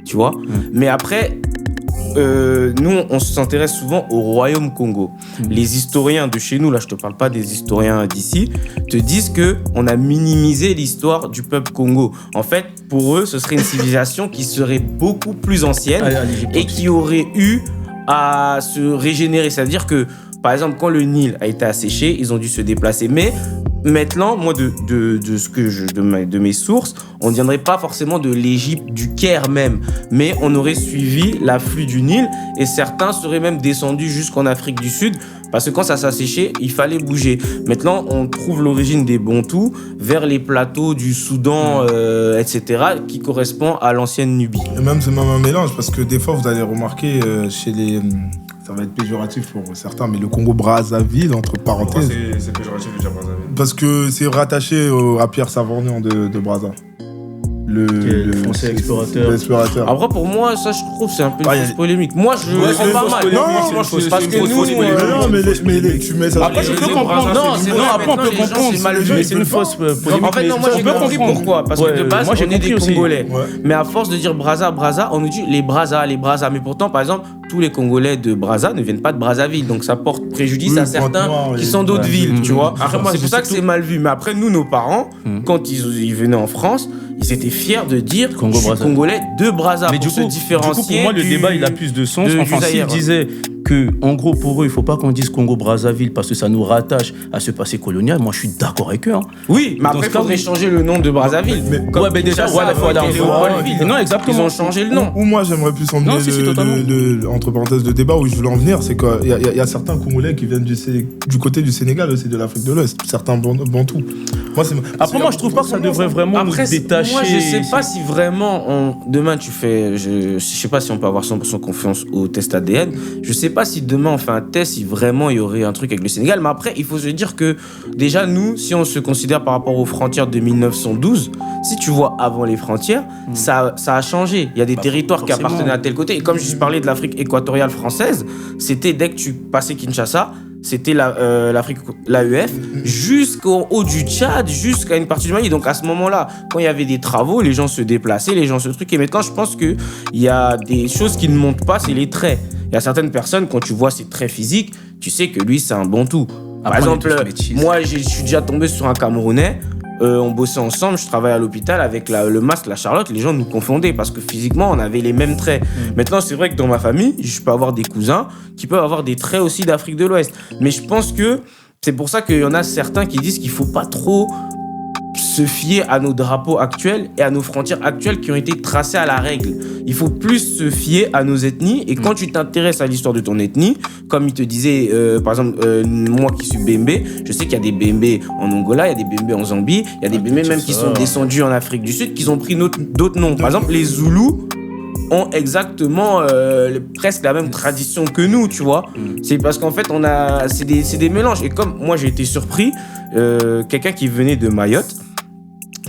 Tu vois. Mais après, nous, on s'intéresse souvent au royaume Congo. Les historiens de chez nous, là, je te parle pas des historiens d'ici, te disent que on a minimisé l'histoire du peuple Congo. En fait, pour eux, ce serait une civilisation qui serait beaucoup plus ancienne et qui aurait eu à se régénérer. C'est-à-dire que, par exemple, quand le Nil a été asséché, ils ont dû se déplacer. Mais maintenant, moi, de mes sources, on ne viendrait pas forcément de l'Égypte, du Caire même, mais on aurait suivi l'afflux du Nil et certains seraient même descendus jusqu'en Afrique du Sud parce que quand ça s'asséchait, il fallait bouger. Maintenant, on trouve l'origine des Bantous vers les plateaux du Soudan, etc., qui correspond à l'ancienne Nubie. Et même, c'est même un mélange parce que des fois, vous allez remarquer chez les... Ça va être péjoratif pour certains, mais le Congo-Brazzaville, entre parenthèses. C'est péjoratif de dire Brazzaville. Parce que c'est rattaché à Pierre Savorgnan de Brazza. Le français explorateur. Après, pour moi, ça, je trouve, c'est un peu une fausse polémique. Moi, je le prends pas mal. Non, parce que nous... mais tu mets ça... Après, je peux comprendre. Non, après, on peut comprendre. Mais c'est une fausse polémique. En fait, non, moi, j'ai compris pourquoi. Parce que de base, on est des Congolais. Mais à force de dire Brazza, on nous dit les Brazza. Mais pourtant, par exemple, tous les Congolais de Brazza ne viennent pas de Brazzaville. Donc, ça porte préjudice à certains qui sont d'autres villes, tu vois. C'est pour ça que c'est mal vu. Mais après, nous, nos parents, quand ils venaient en France, ils étaient fiers de dire je suis Congolais de Brazza mais pour se différencier. Du coup, pour moi, le débat, il a plus de sens. Enfin, s'ils disaient que, en gros, pour eux, il ne faut pas qu'on dise Congo-Brazzaville parce que ça nous rattache à ce passé colonial, moi, je suis d'accord avec eux. Hein. Oui, mais après, il faudrait changer le nom de Brazzaville. Mais déjà, il faut aller en Léopoldville. Non, exactement. Ils ont changé le nom. Ou moi, j'aimerais plus emmener entre parenthèses de débat où je voulais en venir, c'est qu'il y a certains Congolais qui viennent du côté du Sénégal aussi, de l'Afrique de l'Ouest, certains Bantous. Après, moi, je trouve pas que ça devrait vraiment nous détacher. Moi, je sais pas si vraiment, demain, tu fais, je sais pas si on peut avoir 100% confiance au test ADN. Je sais pas si demain on fait un test, si vraiment il y aurait un truc avec le Sénégal. Mais après, il faut se dire que déjà, nous, si on se considère par rapport aux frontières de 1912, si tu vois avant les frontières, ça a changé. Il y a des territoires qui appartenaient à tel côté. Et comme je parlais de l'Afrique équatoriale française, c'était dès que tu passais Kinshasa, c'était l'Afrique, l'AEF, jusqu'au haut du Tchad, jusqu'à une partie du Mali. Donc à ce moment-là, quand il y avait des travaux, les gens se déplaçaient, les gens se truquaient. Et maintenant, je pense qu'il y a des choses qui ne montent pas, c'est les traits. Il y a certaines personnes, quand tu vois ses traits physiques, tu sais que lui, c'est un Bantou. Par exemple, moi, je suis déjà tombé sur un Camerounais. On bossait ensemble, je travaillais à l'hôpital avec le masque, la Charlotte, les gens nous confondaient parce que physiquement on avait les mêmes traits. Maintenant c'est vrai que dans ma famille, je peux avoir des cousins qui peuvent avoir des traits aussi d'Afrique de l'Ouest. Mais je pense que c'est pour ça qu'il y en a certains qui disent qu'il faut pas trop se fier à nos drapeaux actuels et à nos frontières actuelles qui ont été tracées à la règle. Il faut plus se fier à nos ethnies et quand tu t'intéresses à l'histoire de ton ethnie, comme il te disait, par exemple, moi qui suis Bembe, je sais qu'il y a des Bembe en Angola, il y a des Bembe en Zambie, il y a des Bembe même qui sont descendus en Afrique du Sud, qui ont pris d'autres noms. Par exemple, les Zoulous ont exactement presque la même tradition que nous, tu vois. C'est parce qu'en fait, c'est des mélanges. Et comme moi, j'ai été surpris, quelqu'un qui venait de Mayotte,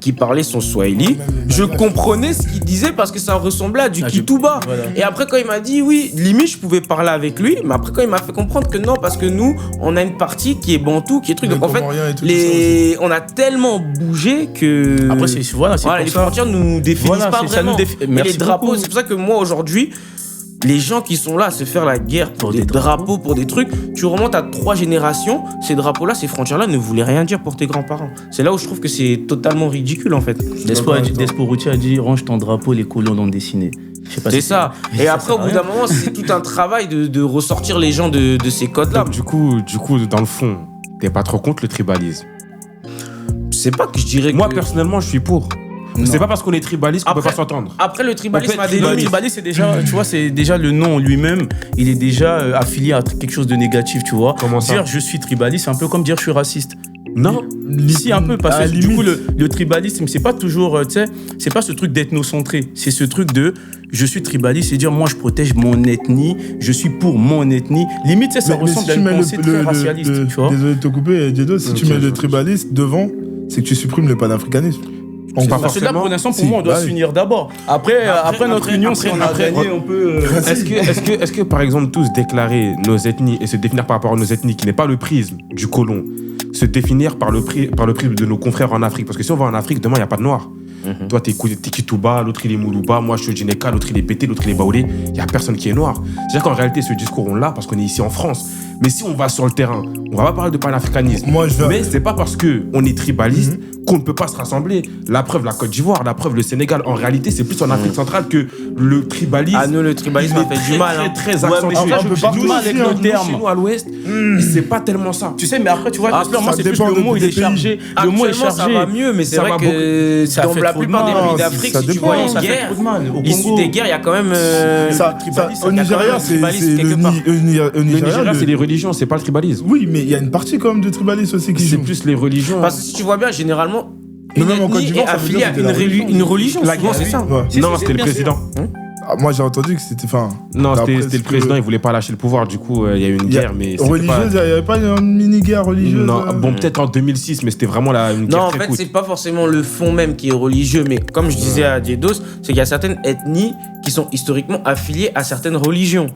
qui parlait son swahili, je comprenais ce qu'il disait parce que ça ressemblait à du Kituba. Voilà. Et après, quand il m'a dit oui, limite, je pouvais parler avec lui, mais après, quand il m'a fait comprendre que non, parce que nous, on a une partie qui est bantou, qui est truc. Donc en fait, on a tellement bougé que. Après, c'est les frontières nous définissent pas vraiment. Mais les drapeaux, c'est pour ça que moi, aujourd'hui, les gens qui sont là à se faire la guerre pour des drapeaux, pour des trucs, tu remontes à 3 générations, ces drapeaux-là, ces frontières-là ne voulaient rien dire pour tes grands-parents. C'est là où je trouve que c'est totalement ridicule en fait. Desporuti a dit range ton drapeau, les colons l'ont dessiné. C'est ça. Et après, au bout d'un moment, c'est tout un travail de ressortir les gens de ces codes-là. Donc, du coup, dans le fond, t'es pas trop contre le tribalisme? C'est pas que je dirais Moi, personnellement, je suis pour. Non. C'est pas parce qu'on est tribaliste qu'on peut pas s'entendre. Après, le tribalisme a des limites. Le tribalisme, c'est déjà, tu vois, c'est déjà le nom lui-même, il est déjà affilié à quelque chose de négatif, tu vois. Comment ça? Dire je suis tribaliste, c'est un peu comme dire je suis raciste. Non, si un peu, parce que du coup, le tribalisme, c'est pas toujours, tu sais, c'est pas ce truc d'ethnocentré, c'est ce truc de je suis tribaliste, c'est dire moi je protège mon ethnie, je suis pour mon ethnie. Limite, ça ressemble à une pensée très racialiste, tu vois. Désolé de te couper, Diedo, si tu mets le tribaliste devant, c'est que tu supprimes le panafricanisme. Parce que là, pour l'instant, pour moi, on doit s'unir d'abord. Après notre union, si on a gagné, on peut. Est-ce que, par exemple, tous déclarer nos ethnies et se définir par rapport à nos ethnies, qui n'est pas le prisme du colon, se définir par le prisme de nos confrères en Afrique? Parce que si on va en Afrique, demain, il n'y a pas de noirs. Toi, t'es Kituba, l'autre il est Moulouba, moi je suis Djineka, l'autre il est Pété, l'autre il est Baoulé. Il n'y a personne qui est noir. C'est-à-dire qu'en réalité, ce discours, on l'a parce qu'on est ici en France. Mais si on va sur le terrain, on va pas parler de panafricanisme. Mais c'est pas parce qu'on est tribaliste qu'on ne peut pas se rassembler. La preuve, la Côte d'Ivoire, la preuve, le Sénégal. En réalité, c'est plus en Afrique centrale que le tribalisme. Ah, nous, le tribalisme a fait du mal. Très accentué. On peut pas mal avec nos termes. Chez nous, à l'Ouest, c'est pas tellement ça. Tu sais, mais après, tu vois, moi, c'est plus dépend le mot, il est des pays. chargé. Le mot est chargé. Ça va mieux, mais c'est Ça vrai va que Ça dans fait la trop de plupart des mal. pays d'Afrique, Ça si tu dépend, vois les ça fait guerres, trop de mal. Au l'issue Congo, des guerres, il y a quand même Au Nigeria, c'est Le Nigeria, c'est les religions, c'est pas le tribalisme. Oui, mais il y a une partie quand même de tribalistes aussi qui C'est joue. plus les religions. Parce que si tu vois bien, généralement, Mais une même en Côte ethnie est d'Ivoire, ça veut affiliée dire à que c'était la une religion. La Souvent, guerre, c'est ça. Ouais. Non, c'était le président. Ah, moi, j'ai entendu que c'était. Non, d'après c'était ce le président, il voulait pas lâcher le pouvoir. Du coup, il y a eu une guerre, mais c'était religieuse, il pas... n'y avait pas une mini-guerre religieuse. Non, bon, peut-être en 2006, mais c'était vraiment une guerre Non, en très fait, courte. c'est pas forcément le fond même qui est religieux, mais comme je disais à Diedos, c'est qu'il y a certaines ethnies qui sont historiquement affiliées à certaines religions.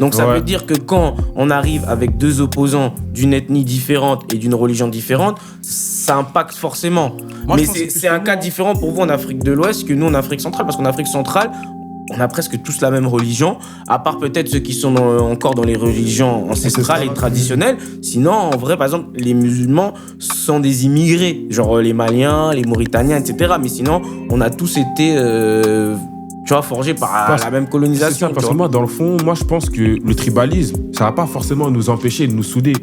Donc ça Ouais. veut dire que quand on arrive avec deux opposants d'une ethnie différente et d'une religion différente, ça impacte forcément. Moi, mais je pense que c'est un cas différent pour vous en Afrique de l'Ouest que nous en Afrique centrale, parce qu'en Afrique centrale, on a presque tous la même religion, à part peut-être ceux qui sont encore dans les religions ancestrales et traditionnelles. Sinon, en vrai, par exemple, les musulmans sont des immigrés, genre les Maliens, les Mauritaniens, etc. Mais sinon, on a tous été, tu vois, forgés par la même C'est colonisation. ça, parce tu que vois. moi, dans le fond, moi, je pense que le tribalisme, ça va pas forcément nous empêcher de nous souder.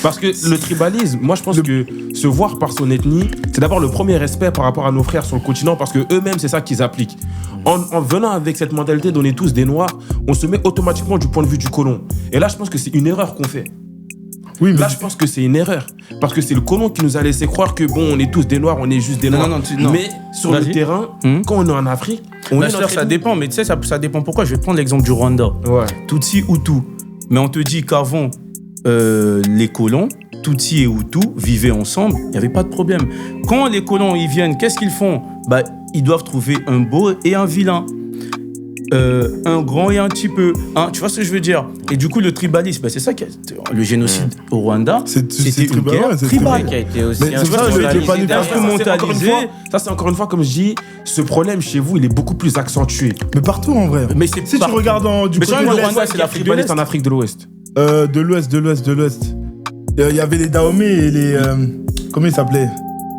Parce que le tribalisme, moi, je pense que se voir par son ethnie, c'est d'abord le premier respect par rapport à nos frères sur le continent, parce que eux-mêmes, c'est ça qu'ils appliquent. En venant avec cette mentalité d'on est tous des noirs, on se met automatiquement du point de vue du colon. Et là, je pense que c'est une erreur qu'on fait. Oui, mais Là, je pense que c'est une erreur. Parce que c'est le colon qui nous a laissé croire que, bon, on est tous des noirs, on est juste des noirs. non. Mais sur le Vas-y. terrain, quand on est en Afrique, on Bah, est je veux notre dire, ça ethnie. dépend, mais tu sais, ça dépend pourquoi. Je vais prendre l'exemple du Rwanda. Ouais. Tutsi, Hutu. Mais on te dit qu'avant, les colons, Tutsi et Hutu, vivaient ensemble, il n'y avait pas de problème. Quand les colons ils viennent, qu'est-ce qu'ils font? Bah, ils doivent trouver un beau et un vilain. Un grand et un petit peu. Hein, tu vois ce que je veux dire? Et du coup, le tribalisme, bah, c'est ça qui le génocide au Rwanda, c'était une tribal, guerre ouais, c'est tribale. Qui a été aussi Mais c'est ça, instrumentalisé je l'ai pas derrière. dit. Ça, c'est encore une fois, comme je dis, ce problème chez vous, il est beaucoup plus accentué. Mais partout en vrai. Mais c'est Si tu partout. regardes du Mais côté tu vois, de le l'Est, Rwanda, c'est l'Afrique de l'Est. en Afrique de l'Ouest. de l'Ouest. Il y avait les Dahomey et les. Comment ils s'appelaient?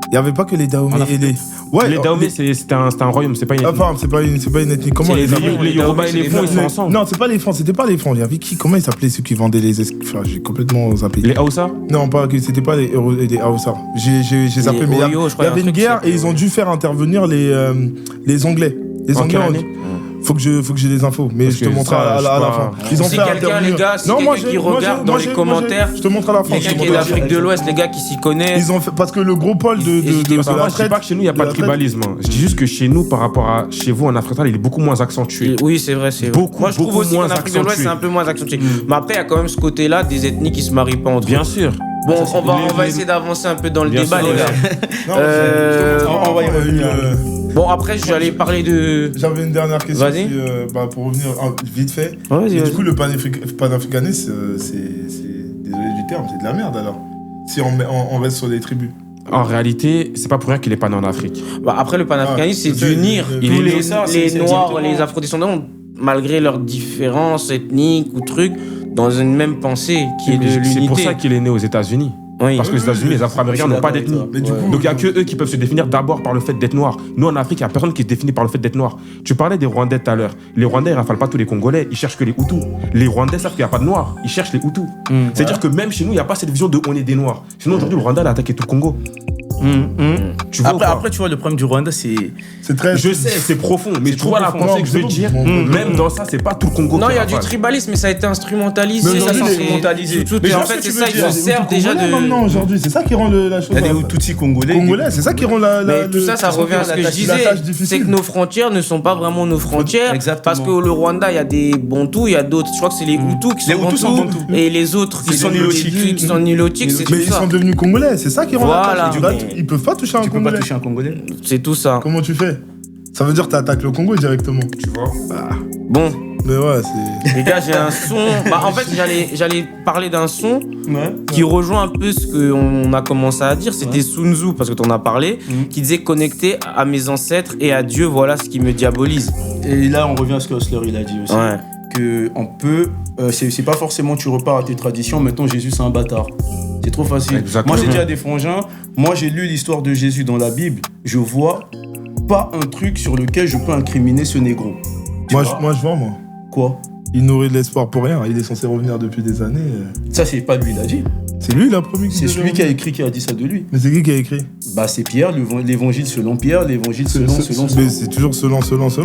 Il n'y avait pas que les Dahomey et les. Ouais, Les Dahomey, c'était un royaume, c'est pas une ethnie. Enfin, c'est pas une ethnie. Comment C'est ils les s'appellent? Fons, Les Yoruba et c'est les les Fons, ils Fons. sont ensemble. Non, c'est pas les Francs, c'était pas les Francs. Il y avait qui? Comment ils s'appelaient ceux qui vendaient les esclaves? J'ai complètement zappé. Les Hausa. Non, pas que c'était pas les Haoussa. J'ai zappé, Les mais Oyo, je il crois, y avait il y a un une truc guerre qui et ils ont dû faire intervenir les Anglais. Les En Anglais. quelle année? Faut que j'ai les infos, mais Parce je te que montrerai ça, à je la crois- fin. Ils ont Si fait quelqu'un, intervenir. les gars, si Non, moi, quelqu'un j'ai- qui moi, regarde j'ai- dans moi, les j'ai- commentaires, je te montre à la fin. quelqu'un qui est d'Afrique de l'Ouest, les gars qui s'y connaissent. Ils ont fait, parce que le gros pôle de N'hésitez la pas. Moi, je dis traite- pas que chez nous, il n'y a pas de la traite- tribalisme. hein. Je dis juste que chez nous, par rapport à chez vous en Afrique centrale, il est beaucoup moins accentué. Oui, c'est vrai, c'est vrai. Beaucoup, Moi, je trouve beaucoup aussi qu'en moins Afrique de l'Ouest, accentué. c'est un peu moins accentué. Mais après, il y a quand même ce côté-là des ethnies qui se marient pas entre eux. Bien sûr. Bon, Ça, c'est on va les- essayer d'avancer un peu dans le Bien débat, sûr, les ouais. gars. Non, on va y revenir. Bon, après, j'allais parler de. J'avais une dernière question Vas-y. pour revenir vite fait. Ouais, vas-y, Et vas-y. du coup, le panafricanisme, c'est désolé du terme, c'est de la merde alors. Si on reste sur les tribus. En réalité, c'est pas pour rien qu'il est pas né en Afrique. Bah, après, le panafricanisme, Ah, c'est d'unir c'est- tous il est les, né ça, les c'est Noirs, exactement. les Afro-descendants, malgré leurs différences ethniques ou trucs, dans une même pensée qui est de C'est l'unité. pour ça qu'il est né aux États-Unis. Oui. Parce que les États-Unis, les Afro-Américains n'ont pas d'ethnie. Mais du coup, Donc il n'y a que eux qui peuvent se définir d'abord par le fait d'être noirs. Nous en Afrique, il n'y a personne qui se définit par le fait d'être noir. Tu parlais des Rwandais tout à l'heure. Les Rwandais, ils rafalent pas tous les Congolais, ils cherchent que les Hutus. Les Rwandais savent qu'il n'y a pas de noirs, ils cherchent les Hutus. C'est-à-dire que même chez nous, il n'y a pas cette vision de on est des noirs. Sinon aujourd'hui, le Rwanda a attaqué tout le Congo. Tu vois ou pas Après, tu vois, le problème du Rwanda, c'est. c'est très. Je sais, c'est profond, mais tu trop vois la profond. pensée que je veux Non, dire. c'est bon. Même dans ça, c'est pas tout le Congo Non, qui il y a du rafale. tribalisme, mais ça a été instrumentalisé. Mais ça aujourd'hui, s'est c'est instrumentalisé. Tout, Mais et je en vois ce fait, que c'est tu ça, veux ils dire. se servent déjà de. Maintenant, aujourd'hui, c'est ça qui rend la chose. Il y a des Tutsis congolais. Congolais, c'est ça qui rend la. Mais tout ça, ça revient à ce que je disais. tâche C'est difficile. que nos frontières ne sont pas vraiment nos frontières. Exactement. Parce que le Rwanda, il y a des Bantous, il y a d'autres. Je crois que c'est les Hutus qui Les sont Hutus sont Bantous. Bantous. Et les autres Ils sont nilotiques. Qui sont nilotiques, c'est Mais tout ils ça. sont devenus congolais, c'est ça qui rend Voilà. la tâche. Là, ils peuvent pas toucher un Tu peux pas congolais. toucher un Congolais. C'est tout ça. Comment tu fais? Ça veut dire que t'attaques le Congo directement. Tu vois. Bon, Mais ouais, c'est. Les gars, j'ai un son. En fait, j'allais parler d'un son qui rejoint un peu ce qu'on a commencé à dire. C'était Sun Tzu, parce que t'en as parlé, qui disait connecter à mes ancêtres et à Dieu, voilà ce qui me diabolise. Et là, on revient à ce que Hustler il a dit aussi. Ouais. Que on peut. C'est pas forcément tu repars à tes traditions, mettons Jésus c'est un bâtard. C'est trop facile. Exactement. Moi j'ai dit à des frangins, moi j'ai lu l'histoire de Jésus dans la Bible, je vois pas un truc sur lequel je peux incriminer ce négro. Moi, je vois, moi. Quoi? Il nourrit de l'espoir pour rien. Il est censé revenir depuis des années. Ça, c'est pas lui, il a dit. C'est lui, il a promis qu'il C'est devait celui qui a revenir. écrit qui a dit ça de lui. Mais c'est qui a écrit? Bah, c'est Pierre, l'évangile selon Pierre, l'évangile selon. Mais c'est toujours selon.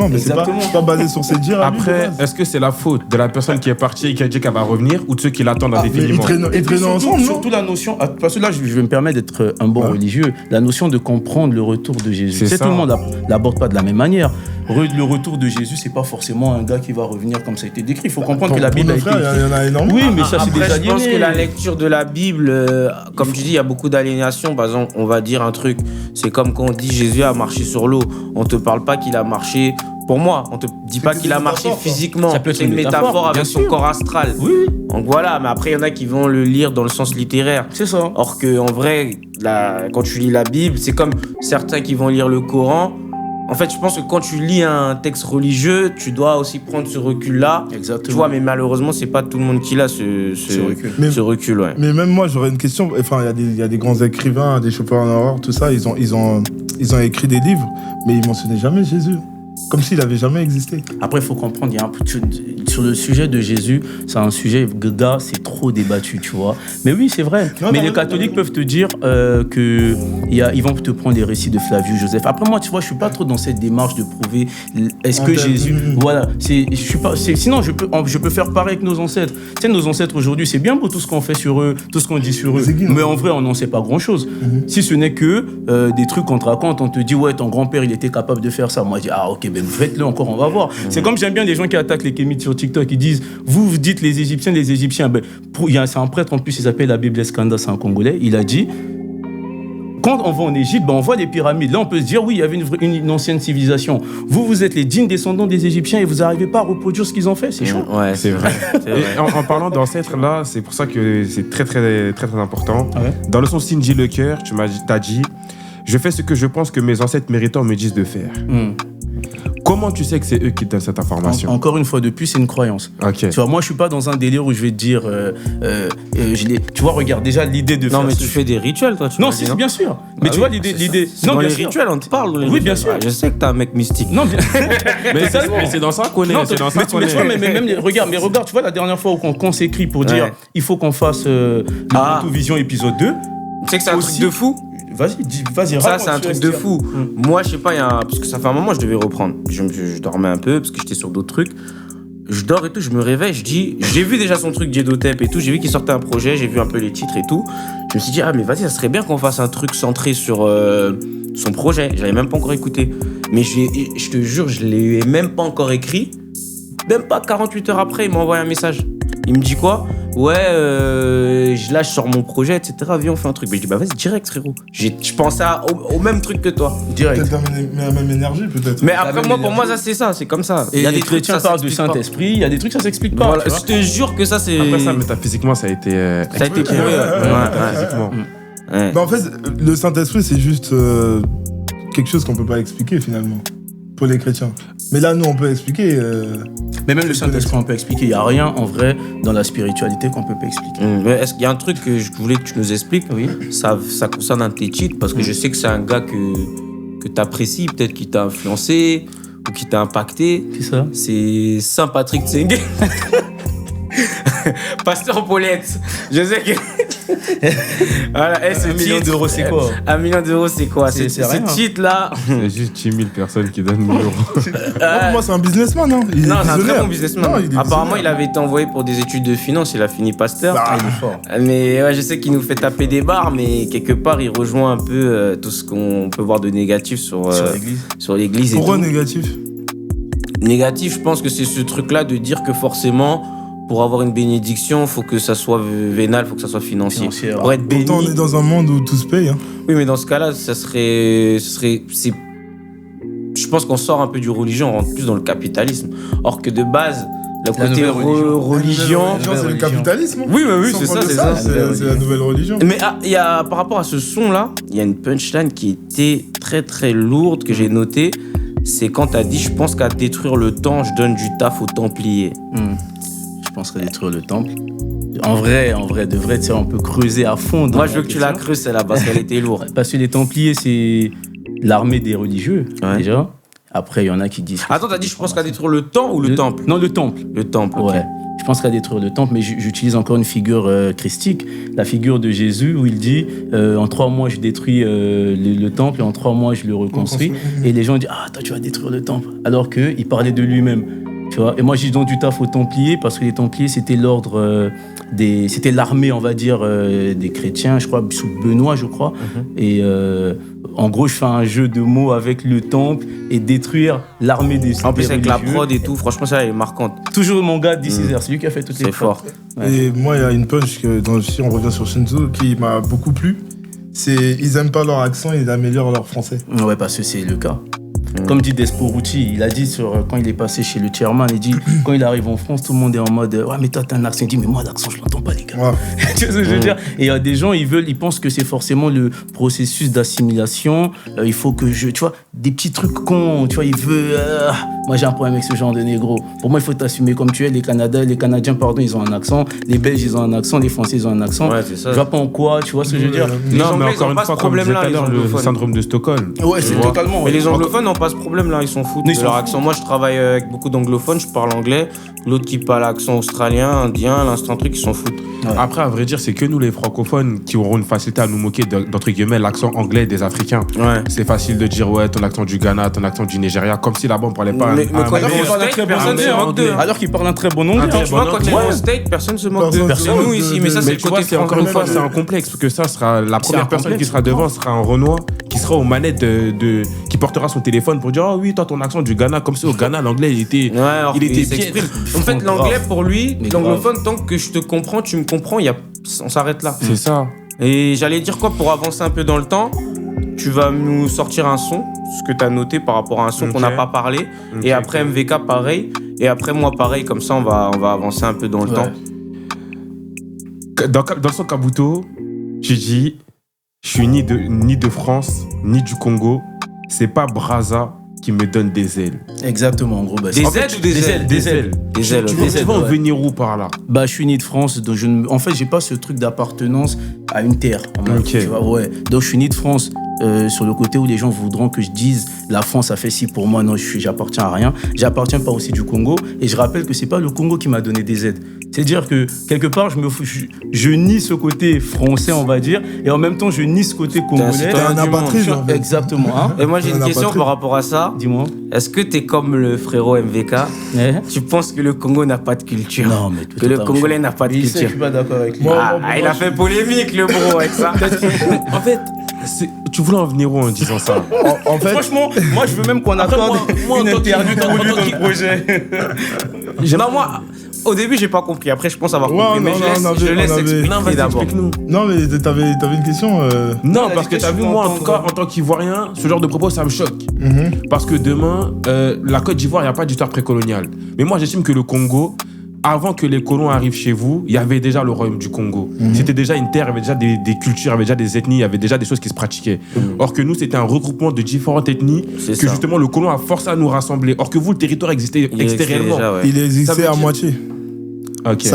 Mais c'est pas basé sur ses dires. à lui, Après, de base. est-ce que c'est la faute de la personne qui est partie et qui a dit qu'elle va revenir ou de ceux qui l'attendent indéfiniment? Ils traînent ensemble, non? Surtout la notion, parce que là, je vais me permettre d'être un bon religieux, la notion de comprendre le retour de Jésus. C'est ça. Tout le monde l'aborde pas de la même manière. Le retour de Jésus, c'est pas forcément un gars qui va revenir comme ça a été décrit. Il faut comprendre que la Bible a été. Il y en a énormément. Oui, mais ça, c'est Après, déjà je pense aliéné. que la lecture de la Bible, comme tu dis, il y a beaucoup d'aliénation. Par exemple, on va dire un truc, c'est comme quand on dit Jésus a marché sur l'eau. On te parle pas qu'il a marché. Pour moi, on te dit pas qu'il a marché physiquement. Ça peut être C'est une métaphore bien avec son sûr. corps astral. Oui, Donc voilà, mais après, il y en a qui vont le lire dans le sens littéraire. c'est ça. Or que, en vrai, quand tu lis la Bible, c'est comme certains qui vont lire le Coran. En fait, je pense que quand tu lis un texte religieux, tu dois aussi prendre ce recul-là. Exactement. Tu vois, mais malheureusement, c'est pas tout le monde qui a ce recul. ce recul, ouais. Mais même moi, j'aurais une question. Enfin, il y a des grands écrivains, des Schopenhauer, tout ça. Ils ont écrit des livres, mais ils mentionnaient jamais Jésus. Comme s'il avait jamais existé. Après, il faut comprendre, il y a un peu sur le sujet de Jésus, c'est un sujet, gars, c'est trop débattu, tu vois. Mais oui, c'est vrai. Mais les catholiques peuvent te dire ils vont te prendre les récits de Flavius Joseph. Après, moi, tu vois, je suis pas trop dans cette démarche de prouver est-ce que Jésus. Voilà. Je suis pas. Sinon, je peux faire pareil avec nos ancêtres. Tu sais, nos ancêtres aujourd'hui, c'est bien beau tout ce qu'on fait sur eux, tout ce qu'on dit sur eux. Mais en vrai, on n'en sait pas grand-chose. Si ce n'est que des trucs qu'on te raconte, on te dit, ouais, ton grand-père, il était capable de faire ça. Moi, je dis, ah, ok, ben faites-le encore, on va voir. C'est comme j'aime bien les gens qui attaquent les kémites sur TikTok, ils disent, vous dites les Égyptiens, ben, c'est un prêtre en plus, il s'appelle Abib Leskanda, c'est un Congolais, il a dit, quand on va en Égypte, ben on voit les pyramides. Là, on peut se dire, oui, il y avait une ancienne civilisation. Vous êtes les dignes descendants des Égyptiens et vous n'arrivez pas à reproduire ce qu'ils ont fait, c'est chaud. Ouais, C'est vrai. Et en parlant d'ancêtres, là, c'est pour ça que c'est très, très, très, très important. Ah ouais. Dans le son Sinji le cœur, t'as dit, je fais ce que je pense que mes ancêtres méritants me disent de faire. Comment tu sais que c'est eux qui te donnent cette information? Encore une fois de plus, c'est une croyance. Ok. Tu vois, moi, je suis pas dans un délire où je vais te dire, tu vois, regarde, déjà l'idée de Non, faire mais ce- tu fais des rituels, toi, tu Non, m'as dit, si, bien sûr. Mais tu vois, l'idée. Non, bien les sûr. rituels, on te parle. dans les Oui, bien rituels. sûr. Je sais que t'es un mec mystique. Non, bien. Mais c'est dans ça qu'on est. Non, C'est dans ça mais qu'on tu vois, est. mais même, regarde, tu vois, la dernière fois où qu'on s'écrit pour dire, Ouais. il faut qu'on fasse le Moto Vision épisode 2. Tu sais que c'est un Aussi. truc de fou. Vas-y, Ça, raconte, c'est un tu truc vois, de ce fou. Moi, je sais pas, parce que ça fait un moment, je devais reprendre. Je dormais un peu parce que j'étais sur d'autres trucs. Je dors et tout, je me réveille, je dis, j'ai vu déjà son truc Diedotep et tout, j'ai vu qu'il sortait un projet, j'ai vu un peu les titres et tout. Je me suis dit, ah, mais vas-y, ça serait bien qu'on fasse un truc centré sur son projet. Je l'avais même pas encore écouté. Mais je te jure, je l'ai même pas encore écrit. Même pas 48 heures après, il m'a envoyé un message. Il me dit quoi? Ouais, je lâche sur mon projet, etc. Viens, on fait un truc. Mais je dis, bah vas-y, direct, frérot. Je pensais au même truc que toi. Direct. Peut-être la même énergie, peut-être. Mais après, même moi, pour énergie. moi, ça, c'est ça, c'est comme ça. Et Il y a des les trucs, chrétiens ça parlent du s'explique pas. Saint-Esprit, il y a des trucs, ça s'explique pas. Voilà, tu vois. je te jure que ça, c'est. Après ça, métaphysiquement, ça a été. Ça a été prouvé, ouais. Physiquement. Ouais. Mais en fait, le Saint-Esprit, c'est juste quelque chose qu'on peut pas expliquer finalement. Pour les chrétiens. Mais là, nous, on peut expliquer. Mais même le Saint-Esprit, on peut expliquer. Il n'y a rien en vrai dans la spiritualité qu'on peut pas expliquer. Mais est-ce qu'il y a un truc que je voulais que tu nous expliques? Oui. Ça concerne un de tes titres, parce que je sais que c'est un gars que tu apprécies, peut-être qui t'a influencé ou qui t'a impacté. C'est ça. C'est Saint Patrick Tsenge. Pasteur Paulette. Je sais que. Voilà, ce 1 million titre, d'euros, c'est quoi? 1 million d'euros, c'est quoi? C'est Ce rien. titre-là. C'est juste 10 000 personnes qui donnent 1 000 euros. Non, pour moi, c'est un businessman, non? Il est Non, c'est un très visionnaire. bon businessman. Non, il est Apparemment, visionnaire. il avait été envoyé pour des études de finance, il a fini pasteur. Bah, Il est fort. Mais ouais, je sais qu'il nous fait taper des barres, mais quelque part, il rejoint un peu tout ce qu'on peut voir de négatif sur l'église. sur l'église. Pourquoi et tout. négatif? Négatif, je pense que c'est ce truc-là de dire que forcément, pour avoir une bénédiction, il faut que ça soit vénal, il faut que ça soit financier. Financier, Pour être béni. Pourtant, on est dans un monde où tout se paye. Hein. Oui, mais dans ce cas-là, je pense qu'on sort un peu du religion, on rentre plus dans le capitalisme. Or que de base, Le côté religion. C'est le capitalisme. Oui, c'est ça, c'est ça. C'est la nouvelle religion. Mais il y a, par rapport à ce son-là, il y a une punchline qui était très très lourde que j'ai notée. C'est quand t'as dit, je pense qu'à détruire le temps, je donne du taf aux Templiers. Je pense qu'à détruire le temple. En vrai, de vrai, on peut creuser à fond. Moi, je veux que tu la creuses, celle-là, parce qu'elle était lourde. Parce que les Templiers, c'est l'armée des religieux, déjà. Après, il y en a qui disent... Attends, t'as dit, je pense qu'à détruire le temps ou le temple? Non, le temple. Le temple, ok. Ouais. Je pense qu'à détruire le temple, mais j'utilise encore une figure christique, la figure de Jésus, où il dit en 3 mois, je détruis le temple, et en 3 mois, je le reconstruis. Et les gens disent, toi, tu vas détruire le temple. Alors qu'il parlait de lui-même. Tu vois, et moi, j'ai donné du taf aux Templiers, parce que les Templiers, c'était l'ordre c'était l'armée, on va dire, des chrétiens, je crois, sous Benoît, je crois. Et en gros, je fais un jeu de mots avec le temple et détruire l'armée des En plus, avec la prod et tout, franchement, ça, elle est marquante. Toujours mon gars, This Is Air, c'est lui qui a fait toutes les C'est fort. Ouais. Et moi, il y a une punch, si on revient sur Shinzo, qui m'a beaucoup plu. C'est ils aiment pas leur accent, ils améliorent leur français. Ouais, parce que c'est le cas. Comme dit Desporucci, il a dit quand il est passé chez le chairman, il dit quand il arrive en France, tout le monde est en mode ouais, mais toi t'as un accent. Il dit mais moi l'accent je l'entends pas, les gars. Ouais. Tu vois ce que je veux dire? Et il y a des gens, ils pensent que c'est forcément le processus d'assimilation. Il faut que tu vois, des petits trucs cons, tu vois, il veut. Moi j'ai un problème avec ce genre de négro. Pour moi, il faut t'assumer comme tu es. Les Canadiens, pardon, ils ont un accent. Les Belges, ils ont un accent. Les Français, ils ont un accent. Ouais, c'est ça. Je vois pas en quoi, tu vois ce que je veux dire? Non, mais encore une fois, comme je disais tout à l'heure, le syndrome de Stockholm. Ouais, c'est totalement. Mais les anglophones n'ont pas ce problème-là, ils s'en foutent de leur accent. Moi, je travaille avec beaucoup d'anglophones, je parle anglais. L'autre qui parle accent australien, indien, l'instant truc, ils s'en foutent. Ouais. Après, à vrai dire, c'est que nous, les francophones, qui auront une facilité à nous moquer d'entre guillemets l'accent anglais des Africains. Ouais. C'est facile de dire, ouais, ton accent du Ghana, ton accent du Nigeria, comme si là-bas on parlait pas. Mais quand ils parlent un très bon anglais, alors qu'ils parlent un très bon anglais. Tu vois, quand ils vont au State, personne se moque d'eux. Personne, nous ici, mais ça, c'est le côté encore une fois, c'est un complexe, parce que ça sera la première personne qui sera devant, sera un Renoir, qui sera aux manettes qui portera son téléphone pour dire, oh oui, toi, ton accent du Ghana, comme si au Ghana, l'anglais, il était pied. En fait, l'anglais, pour lui, l'anglophone, tant que je te comprends, tu me comprends, on s'arrête là. C'est ça. Et j'allais dire quoi, pour avancer un peu dans le temps, tu vas nous sortir un son, ce que tu as noté par rapport à un son qu'on n'a pas parlé. Et après MVK, pareil. Et après moi, pareil, comme ça, on va avancer un peu dans le temps. Dans le son Kabuto, j'ai dit, je suis ni de France, ni du Congo. C'est pas Brazza qui me donne des ailes. Exactement, en gros. Des ailes ou des ailes? Des ailes. Tu vas en venir où par là? Je suis né de France, donc en fait, j'ai pas ce truc d'appartenance à une terre. Tu vois, ouais. Donc, je suis né de France. Sur le côté où les gens voudront que je dise la France a fait ci pour moi, non, j'appartiens à rien. J'appartiens pas aussi du Congo, et je rappelle que c'est pas le Congo qui m'a donné des aides. C'est-à-dire que quelque part je nie ce côté français, on va dire, et en même temps je nie ce côté congolais. T'es un apatride. Exactement. Hein. Et moi j'ai une question par rapport à ça. Dis-moi. Est-ce que t'es comme le frérot MVK? Tu penses que le Congo n'a pas de culture? Non, mais que le Congolais n'a pas de culture. Je suis pas d'accord avec lui. Il a fait polémique le bro avec ça. En fait, tu voulais en venir où en disant ça? En fait, franchement, moi je veux même qu'on accorde une interview dans le projet. Non, moi, au début j'ai pas compris. Après je pense avoir compris. Mais je laisse expliquer d'abord. Non, mais t'avais une question Non, parce que t'as vu, moi en tout cas, en tant qu'Ivoirien, ce genre de propos ça me choque. Parce que demain, la Côte d'Ivoire, il n'y a pas d'histoire précoloniale. Mais moi j'estime que le Congo, avant que les colons arrivent chez vous, il y avait déjà le royaume du Congo. C'était déjà une terre, il y avait déjà des cultures, il y avait déjà des ethnies, il y avait déjà des choses qui se pratiquaient. Or que nous, c'était un regroupement de différentes ethnies que justement le colon a forcé à nous rassembler. Or que vous, le territoire existait réellement. Il existait à moitié. Okay.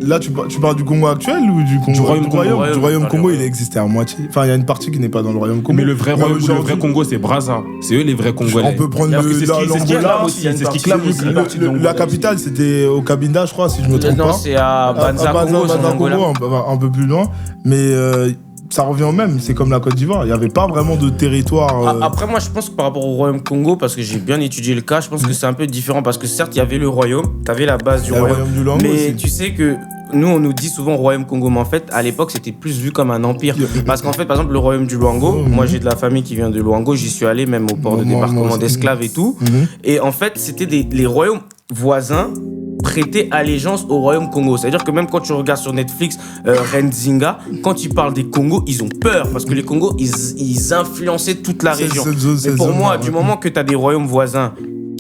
Là, tu parles du Congo actuel ou du royaume Congo, il existait à moitié. Enfin, il y a une partie qui n'est pas dans le royaume Congo. Mais le vrai Congo, c'est Brazza. C'est eux les vrais Congolais. On peut prendre la capitale, c'était au Cabinda, je crois, si je me trompe pas. Non, c'est à Banza Congo, un peu plus loin. Mais ça revient au même, c'est comme la Côte d'Ivoire, il n'y avait pas vraiment de territoire. Après, moi, je pense que par rapport au royaume Congo, parce que j'ai bien étudié le cas, je pense que c'est un peu différent, parce que certes, il y avait le royaume, tu avais la base du royaume, du Luango mais aussi. Tu sais que nous, on nous dit souvent royaume Congo, mais en fait, à l'époque, c'était plus vu comme un empire. Parce qu'en fait, par exemple, le royaume du Luango, moi, j'ai de la famille qui vient de Luango, j'y suis allé même au port de débarquement d'esclaves et tout. Et en fait, c'était les royaumes voisins prêter allégeance au royaume Congo. C'est-à-dire que même quand tu regardes sur Netflix Renzinga, quand ils parlent des Congos, ils ont peur parce que les Congos, ils influençaient toute la région. Mais pour moi, du moment que tu as des royaumes voisins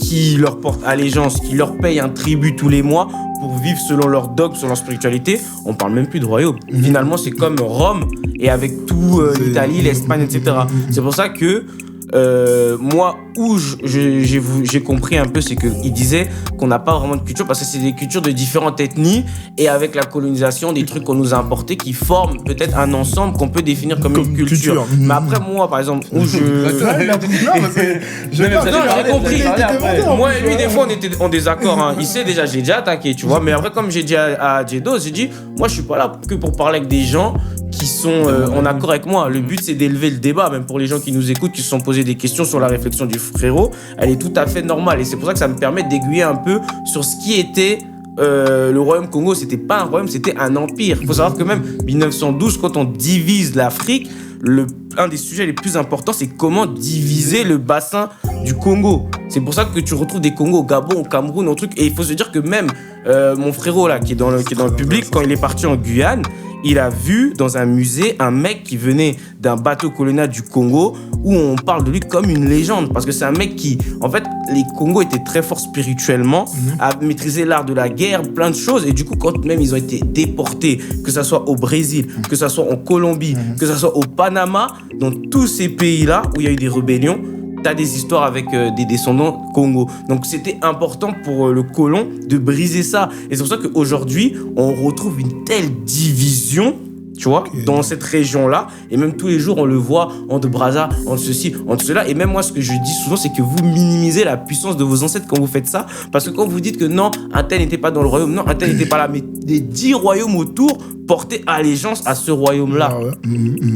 qui leur portent allégeance, qui leur payent un tribut tous les mois pour vivre selon leur dogme, selon leur spiritualité, on parle même plus de royaume. Finalement, c'est comme Rome et avec tout l'Italie, l'Espagne, etc. C'est pour ça que moi, où j'ai compris un peu, c'est qu'il disait qu'on n'a pas vraiment de culture parce que c'est des cultures de différentes ethnies et avec la colonisation, des trucs qu'on nous a importés qui forment peut-être un ensemble qu'on peut définir comme une culture. Mais après, moi, par exemple, où je... j'ai compris. Moi et lui, des fois, on était en désaccord. Hein. Il sait déjà, j'ai déjà attaqué, tu vois. Mais après, comme j'ai dit à Djedos, j'ai dit, moi, je suis pas là que pour parler avec des gens qui sont en accord avec moi. Le but, c'est d'élever le débat, même pour les gens qui nous écoutent, qui se sont posés des questions sur la réflexion du frérot. Elle est tout à fait normale. Et c'est pour ça que ça me permet d'aiguiller un peu sur ce qui était le royaume Congo. C'était pas un royaume, c'était un empire. Il faut savoir que même 1912, quand on divise l'Afrique, un des sujets les plus importants, c'est comment diviser le bassin du Congo. C'est pour ça que tu retrouves des Congos au Gabon, au Cameroun, au truc. Et il faut se dire que même mon frérot là, qui est dans le public, quand il est parti en Guyane, il a vu dans un musée un mec qui venait d'un bateau colonial du Congo où on parle de lui comme une légende parce que c'est un mec qui, en fait, les Congos étaient très forts spirituellement, à maîtriser l'art de la guerre, plein de choses. Et du coup, quand même ils ont été déportés, que ça soit au Brésil, que ça soit en Colombie, que ça soit au Panama, dans tous ces pays-là où il y a eu des rébellions, t'as des histoires avec des descendants Congo. Donc c'était important pour le colon de briser ça. Et c'est pour ça qu'aujourd'hui, on retrouve une telle division, tu vois, dans cette région-là. Et même tous les jours, on le voit entre Brazza, entre ceci, entre cela. Et même moi, ce que je dis souvent, c'est que vous minimisez la puissance de vos ancêtres quand vous faites ça. Parce que quand vous dites que non, un tel n'était pas dans le royaume, non, un tel n'était pas là, mais les 10 royaumes autour portaient allégeance à ce royaume-là. Ah ouais.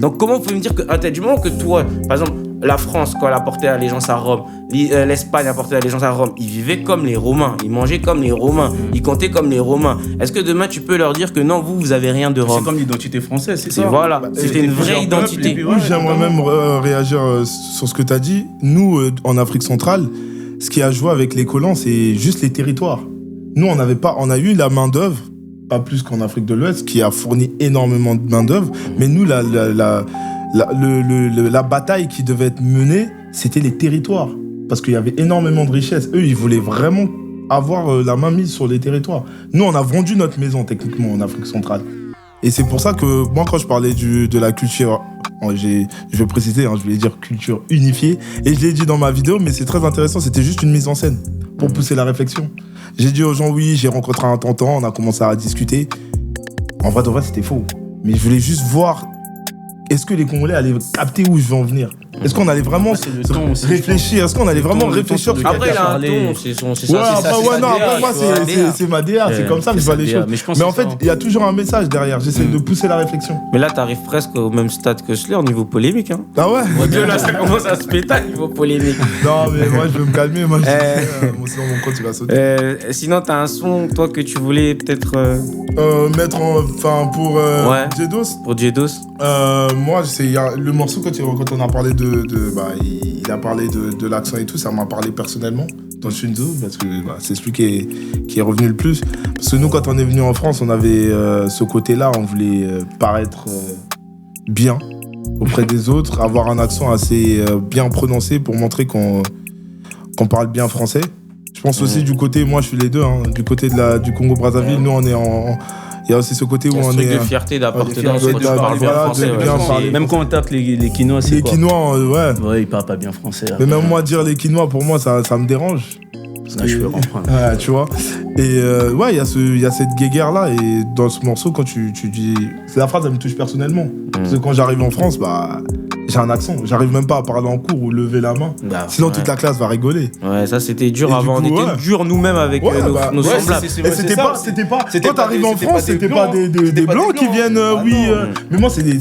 Donc comment vous pouvez me dire qu'un tel, du moment que toi, par exemple, la France, quand elle a porté allégeance à Rome, l'Espagne a porté allégeance à Rome, ils vivaient comme les Romains, ils mangeaient comme les Romains, ils comptaient comme les Romains. Est-ce que demain tu peux leur dire que non, vous avez rien de Rome? C'est comme l'identité française, c'est ça? Voilà, c'était une vraie identité. J'aimerais même réagir sur ce que tu as dit. Nous, en Afrique centrale, ce qui a joué avec les colons, c'est juste les territoires. Nous, on a eu la main-d'œuvre, pas plus qu'en Afrique de l'Ouest, qui a fourni énormément de main-d'œuvre, mais nous, la bataille qui devait être menée, c'était les territoires. Parce qu'il y avait énormément de richesses. Eux, ils voulaient vraiment avoir la main mise sur les territoires. Nous, on a vendu notre maison, techniquement, en Afrique centrale. Et c'est pour ça que moi, quand je parlais de la culture, je vais préciser, je voulais dire culture unifiée. Et je l'ai dit dans ma vidéo, mais c'est très intéressant, c'était juste une mise en scène pour pousser la réflexion. J'ai dit aux gens, oui, j'ai rencontré un tonton, on a commencé à discuter. En vrai, c'était faux. Mais je voulais juste voir... Est-ce que les Congolais allaient capter où je veux en venir? Est-ce qu'on allait vraiment réfléchir? Est-ce qu'on allait vraiment réfléchir? Après, il a un ton, c'est ça. Après, moi, c'est ma DA, c'est comme ça que je vois les choses. Mais en fait, il y a toujours un message derrière. J'essaie de pousser la réflexion. Mais là, t'arrives presque au même stade que Slur au niveau polémique. Hein. Ah ouais? Là, ça commence à se péter au niveau polémique. Non, mais moi, je veux me calmer. Moi, sinon, mon compte, il va sauter. Sinon, t'as un son, toi, que tu voulais peut-être mettre pour Djedos. Pour Djedos. Moi, c'est le morceau quand on a parlé il a parlé de l'accent et tout, ça m'a parlé personnellement dans Shunzo parce que c'est celui qui est revenu le plus. Parce que nous, quand on est venu en France, on avait ce côté-là, on voulait paraître bien auprès des autres, avoir un accent assez bien prononcé pour montrer qu'on parle bien français. Je pense aussi du côté, moi je suis les deux, du côté du Congo-Brazzaville, nous on est il y a aussi ce côté où on est... de fierté d'apporter dans le français. Même quand on tape les Quinois, c'est les Quinois, ouais, ils parlent pas bien français. Mais même moi, dire les Quinois, pour moi, ça me dérange. Je peux comprendre. Tu vois. Et il y a cette guéguerre-là. Et dans ce morceau, quand tu dis... La phrase, elle me touche personnellement. Parce que quand j'arrive en France, j'ai un accent. J'arrive même pas à parler en cours ou lever la main. Sinon, toute la classe va rigoler. Ouais, ça, c'était dur avant. On était durs nous-mêmes avec nos semblables. C'était pas... Quand t'arrives en France, c'était pas des blancs qui viennent... Mais moi, c'est des...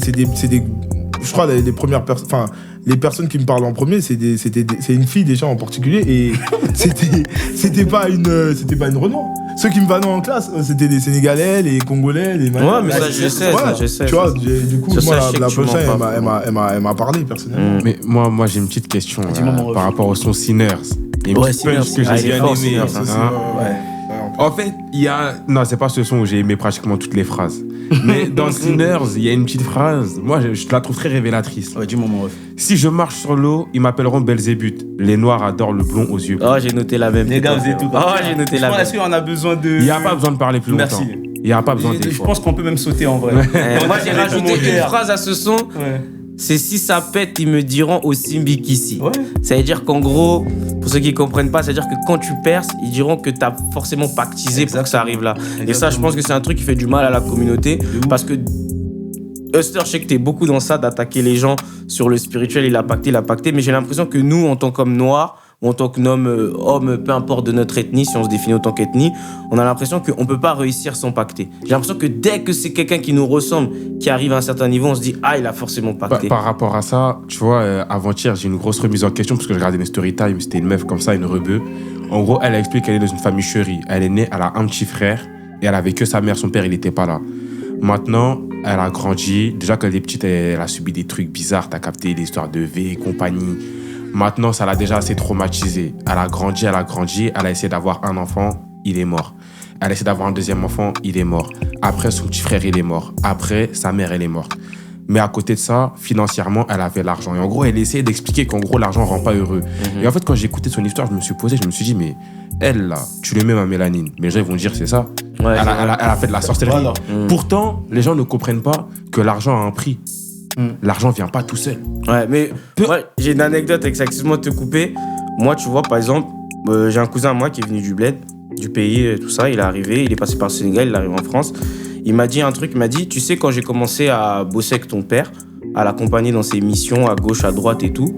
Je crois les premières personnes... Enfin, les personnes qui me parlent en premier, c'est une fille déjà en particulier. Et c'était pas une Renoir. Ceux qui me vannaient en classe, c'était des Sénégalais, les Congolais, les Maliens. Ouais, mais ça, je sais. Tu vois, du coup, moi, la prochaine, elle m'a parlé personnellement. Mais moi, j'ai une petite question par rapport au son Sinners. Il y a une petite punch que j'ai bien aimé. En fait, il y a... Non, c'est pas ce son où j'ai aimé pratiquement toutes les phrases. Mais dans Sinners, il y a une petite phrase, moi je la trouve très révélatrice. Ouais, dis-moi mon ref. Si je marche sur l'eau, ils m'appelleront Belzébuth. Les noirs adorent le blond aux yeux. Oh, j'ai noté la même. Les gars, vous êtes tout. Oh, j'ai noté la même. Est-ce qu'on a besoin de. Il n'y a pas besoin de parler plus longtemps. Merci. Il n'y a pas besoin Je pense qu'on peut même sauter en vrai. Moi, j'ai rajouté une phrase à ce son. Ouais. C'est si ça pète, ils me diront au Simbikissi. Ouais. Ça veut dire qu'en gros, pour ceux qui comprennent pas, ça veut dire que quand tu perces, ils diront que t'as forcément pactisé pour que ça arrive là. Et ça, je pense que c'est un truc qui fait du mal à la communauté. Parce que Huster, je sais que t'es beaucoup dans ça, d'attaquer les gens sur le spirituel, il a pacté. Mais j'ai l'impression que nous, en tant qu'hommes noirs, ou en tant qu'homme, peu importe de notre ethnie, si on se définit en tant qu'ethnie, on a l'impression qu'on peut pas réussir sans pacter. J'ai l'impression que dès que c'est quelqu'un qui nous ressemble, qui arrive à un certain niveau, on se dit « Ah, il a forcément pacté ». Par rapport à ça, tu vois, avant-hier, j'ai une grosse remise en question parce que je regardais mes story time, c'était une meuf comme ça, une rebeu. En gros, elle explique qu'elle est dans une famille chérie. Elle est née, elle a un petit frère et elle avait que sa mère, son père, il était pas là. Maintenant, elle a grandi. Déjà, quand elle est petite, elle a subi des trucs bizarres. T'as capté l'histoire de V et compagnie. Maintenant, ça l'a déjà assez traumatisée. Elle a grandi. Elle a essayé d'avoir un enfant, il est mort. Elle a essayé d'avoir un deuxième enfant, il est mort. Après, son petit frère, il est mort. Après, sa mère, elle est morte. Mais à côté de ça, financièrement, elle avait l'argent. Et en gros, elle essayait d'expliquer qu'en gros, l'argent rend pas heureux. Et en fait, quand j'ai écouté son histoire, je me suis dit, mais elle, là, tu le mets ma mélanine. Mais les gens, ils vont dire, c'est ça. Ouais, elle a fait de la sorcellerie. Voilà. Pourtant, les gens ne comprennent pas que l'argent a un prix. L'argent vient pas tout seul. Ouais, mais moi, j'ai une anecdote avec ça, excuse-moi de te couper. Moi, tu vois, par exemple, j'ai un cousin à moi qui est venu du bled, du pays, tout ça. Il est arrivé, il est passé par le Sénégal, il est arrivé en France. Il m'a dit un truc, il m'a dit, tu sais, quand j'ai commencé à bosser avec ton père, à l'accompagner dans ses missions à gauche, à droite et tout,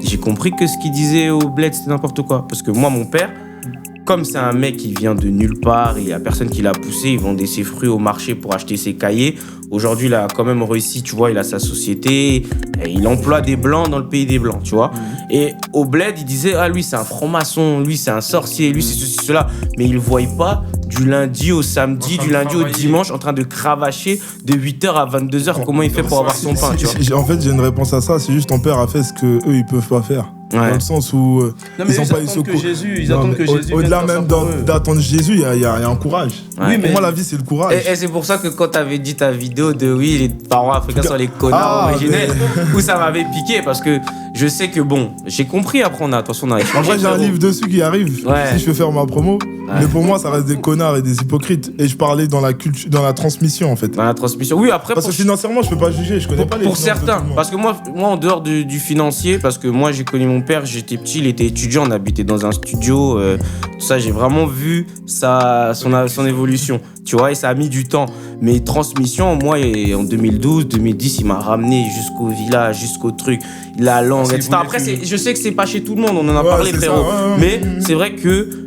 j'ai compris que ce qu'il disait au bled, c'était n'importe quoi. Parce que moi, mon père, comme c'est un mec qui vient de nulle part, il y a personne qui l'a poussé, il vendait ses fruits au marché pour acheter ses cahiers. Aujourd'hui, il a quand même réussi, tu vois, il a sa société, et il emploie des blancs dans le pays des blancs, tu vois. Et au bled, il disait, ah, lui, c'est un franc-maçon, lui, c'est un sorcier, lui, c'est ceci, cela. Mais il ne voyait pas du lundi au samedi, du lundi au dimanche, en train de cravacher de 8h à 22h, comment il fait pour avoir son pain, tu vois. En fait, j'ai une réponse à ça. C'est juste ton père a fait ce qu'eux, ils peuvent pas faire. Ouais. Dans le sens où Ils attendent que Jésus. Ils attendent que Jésus. Au-delà même d'attendre Jésus, il y a un courage. Ouais. Oui, pour moi, la vie, c'est le courage. Et c'est pour ça que quand t'avais dit ta vidéo de oui, les parents africains sont les connards originels, où ça m'avait piqué parce que je sais que bon, j'ai compris après, attention, on a échangé. En vrai, j'ai un livre dessus qui arrive, Ouais. si je peux faire ma promo. Mais pour moi, ça reste des connards et des hypocrites. Et je parlais dans la culture, dans la transmission, en fait. Dans la transmission. Oui, après, Parce que financièrement, je peux pas juger, je connais pas les pour finances de certains, tout le monde. parce que moi en dehors du financier, parce que moi j'ai connu mon père, j'étais petit, il était étudiant, on habitait dans un studio, tout ça, j'ai vraiment vu son évolution, tu vois, et ça a mis du temps. Mais transmission, moi, en 2012, 2010, il m'a ramené jusqu'au village, jusqu'au truc, la langue, etc. Après, je sais que c'est pas chez tout le monde, on en a parlé, c'est frérot, ça, ouais. mais c'est vrai que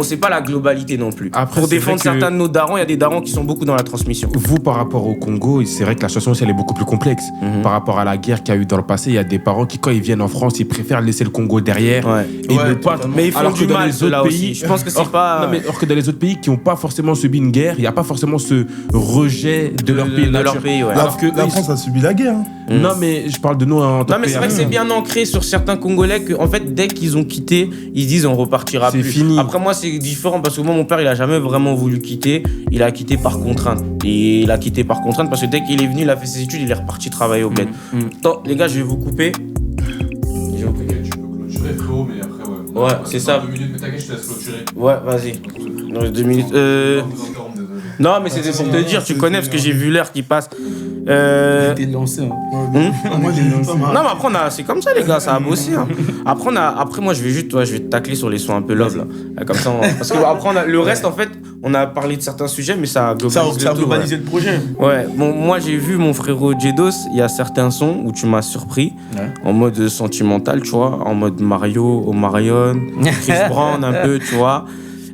c'est pas la globalité non plus. Après, pour c'est défendre vrai que- certains de nos darons, il y a des darons qui sont beaucoup dans la transmission. Vous, par rapport au Congo, c'est vrai que la situation aussi, elle est beaucoup plus complexe. Par rapport à la guerre qu'il y a eu dans le passé, il y a des parents qui, quand ils viennent en France, ils préfèrent laisser le Congo derrière. Ouais. Et ils ne pas. Mais ils font Alors du que dans mal, les ceux-là autres aussi. pays, Je pense que c'est pas... Non, mais alors que dans les autres pays qui n'ont pas forcément subi une guerre, il n'y a pas forcément ce rejet de leur pays. de leur nature. pays, ouais. Alors que La eux, France a subi la guerre. Non, mais je parle de nous en tant Non, mais c'est vrai que c'est bien ancré sur certains Congolais que, en fait, dès qu'ils ont quitté, ils disent on repartira C'est plus. fini. Après, moi, c'est différent parce que moi, mon père, il a jamais vraiment voulu quitter. Il a quitté par contrainte. Et il a quitté par contrainte parce que dès qu'il est venu, il a fait ses études, il est reparti travailler au bled. Attends, les gars, je vais vous couper. Tu peux clôturer, frérot, mais après, ouais. Ouais, c'est ça. 2 minutes, mais t'inquiète, je te laisse clôturer. Ouais, vas-y. Dans 2 minutes. Vous interrompre, désolé. Non, mais c'était pour te dire, tu connais parce que j'ai vu l'heure qui passe. T'es lancé. Moi, j'ai vu pas mal. Non, mais après, c'est comme ça, les gars, ça a bossé. Hein. Après, moi, je vais te tacler sur les sons un peu love, là. Comme ça, parce que après, le reste, en fait, on a parlé de certains sujets, mais ça a globalisé Ça a tout, globalisé le projet. ouais. Bon, moi, j'ai vu mon frérot Jedos, il y a certains sons où tu m'as surpris, en mode sentimental, tu vois, en mode Mario, Omarion, Chris Brown, un peu, tu vois.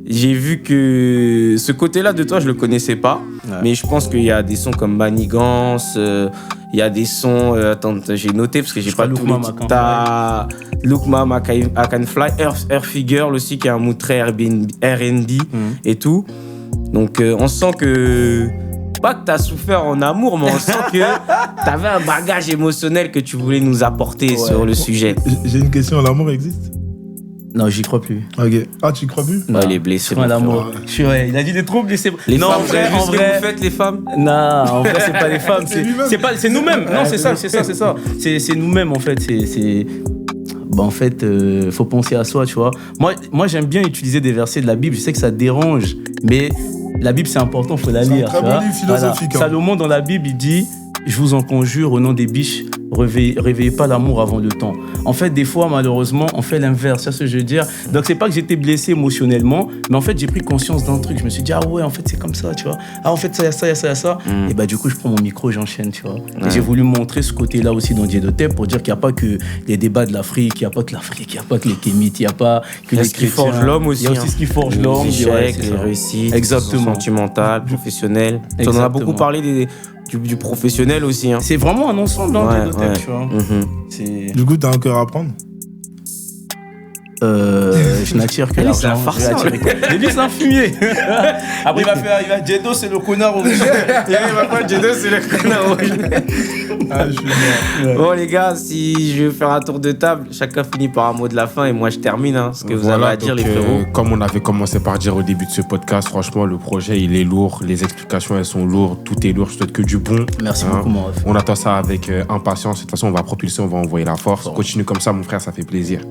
J'ai vu que ce côté-là de toi, je le connaissais pas. Ouais. Mais je pense qu'il y a des sons comme Manigance, il y a des sons... attends, j'ai noté parce que j'ai pas Look tous les Mama titres. Can T'as Look Mama Can Fly, Earth Figure aussi, qui est un mood très R&B et tout. Donc on sent que... Pas que t'as souffert en amour, mais on sent que t'avais un bagage émotionnel que tu voulais nous apporter sur le sujet. J'ai une question, l'amour existe? Non, j'y crois plus. Ok. Ah, tu y crois plus? Non. Il est blessé. Je crois à mon l'amour. frère. Je suis ouais, il a dit il est trop blessé. Les non, femmes, en vrai, vous avez vu en ce que vrai. vous faites, les femmes? Non, en vrai, c'est pas les femmes, C'est lui-même. c'est nous-mêmes. Non, c'est ça. C'est nous-mêmes, en fait. Bah, en fait, faut penser à soi, tu vois. Moi, j'aime bien utiliser des versets de la Bible. Je sais que ça dérange, mais la Bible, c'est important, faut la C'est un lire. très tu bon vois. livre philosophique, hein. Salomon, dans la Bible, il dit « Je vous en conjure, au nom des biches, réveillez pas l'amour avant le temps. » En fait, des fois, malheureusement, on fait l'inverse, c'est ce que je veux dire. Donc, c'est pas que j'étais blessé émotionnellement, mais en fait, j'ai pris conscience d'un truc. Je me suis dit « Ah ouais, en fait, c'est comme ça, tu vois. Ah, en fait, ça, il y a ça. Et bah, du coup, je prends mon micro et j'enchaîne, tu vois. Et j'ai voulu montrer ce côté-là aussi dans Diedotep pour dire qu'il n'y a pas que les débats de l'Afrique, il n'y a pas que l'Afrique, il n'y a pas que les Kémites, il n'y a pas que les Ce qui chrétiens. forge l'homme aussi. Il y a aussi ce qui forge l'homme. Les Ouais, échecs, c'est les ça. réussites, Exactement. sentimentales, professionnelles. On en a Exactement. beaucoup parlé du professionnel aussi. Hein. C'est vraiment un ensemble, hein, Ouais, Diedotep, ouais. tu vois. Mhm. C'est... Du coup, t'as un cœur à prendre? Je n'attire que Lui, c'est un l'argent. farceur, Je vais attirer que- Mais lui, c'est un fumier. Après, il va Jedo, c'est le connard original. Il va pas Jedo, c'est le connard original. Ah, je suis mort. Bon les gars, si je vais faire un tour de table, chacun finit par un mot de la fin et moi je termine. Hein, ce que vous avez à dire donc, les frérots. comme on avait commencé par dire au début de ce podcast, franchement, le projet, il est lourd. Les explications, elles sont lourdes. Tout est lourd. Je souhaite que du bon. Merci Hein. beaucoup, mon ref. On attend ça avec impatience. De toute façon, on va propulser, on va envoyer la force. Continue comme ça, mon frère, ça fait plaisir.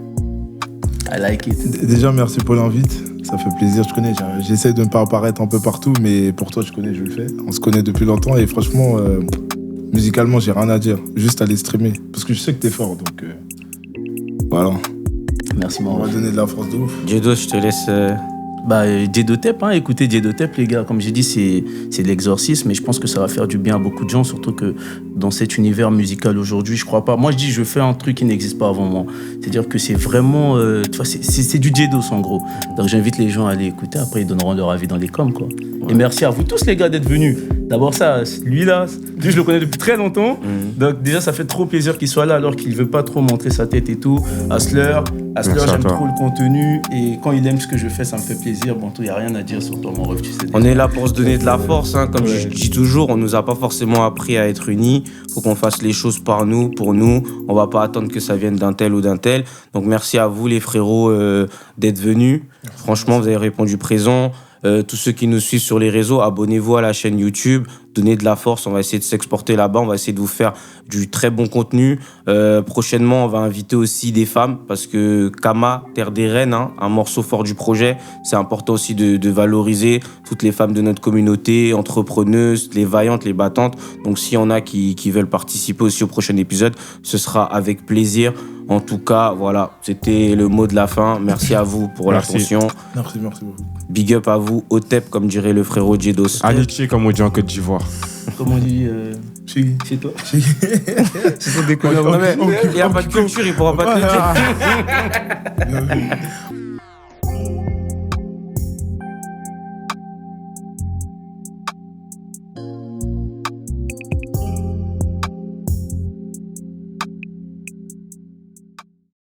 I like it. Déjà, merci pour l'invite. Ça fait plaisir. Je connais, j'essaie de ne pas apparaître un peu partout, mais pour toi, je connais, je le fais. On se connaît depuis longtemps et franchement, musicalement, j'ai rien à dire. Juste aller streamer. Parce que je sais que t'es fort, donc voilà. Merci, mon On va ref. donner de la force de ouf. Jedo, je te laisse. Bah, Diedotep, hein, écoutez Diedotep, les gars. Comme j'ai dit, c'est de l'exorcisme et je pense que ça va faire du bien à beaucoup de gens, surtout que dans cet univers musical aujourd'hui, je crois pas. Moi, je dis, je fais un truc qui n'existe pas avant moi. C'est-à-dire que c'est vraiment. Tu vois, c'est du Diedos, en gros. Donc, j'invite les gens à aller écouter. Après, ils donneront leur avis dans les coms, quoi. Et merci à vous tous, les gars, d'être venus. D'abord, ça, lui-là, lui, je le connais depuis très longtemps. Donc, déjà, ça fait trop plaisir qu'il soit là alors qu'il veut pas trop montrer sa tête et tout. Asler, Merci à j'aime toi. trop le contenu. Et quand il aime ce que je fais, ça me fait plaisir. Bon, il n'y a rien à dire sur toi, mon ref, tu sais. On est là pour se donner de la force, hein. Comme je dis toujours, on nous a pas forcément appris à être unis. Faut qu'on fasse les choses par nous, pour nous. On va pas attendre que ça vienne d'un tel ou d'un tel. Donc merci à vous les frérots d'être venus. Franchement, vous avez répondu présent. Tous ceux qui nous suivent sur les réseaux, abonnez-vous à la chaîne YouTube, donnez de la force, on va essayer de s'exporter là-bas, on va essayer de vous faire du très bon contenu. Prochainement, on va inviter aussi des femmes, parce que Kama, Terre des Reines, hein, un morceau fort du projet, c'est important aussi de valoriser toutes les femmes de notre communauté, entrepreneuses, les vaillantes, les battantes. Donc s'il y en a qui veulent participer aussi au prochain épisode, ce sera avec plaisir. En tout cas, voilà, c'était le mot de la fin. Merci à vous pour Merci. l'attention. Merci beaucoup. Big up à vous, au TEP, comme dirait le frérot Jedos. Amitié, comme on dit en Côte d'Ivoire. Comment on dit chez toi Ce sont des connards. Non, mais il n'y a pas de culture, il pourra pas te le dire. Non, mais-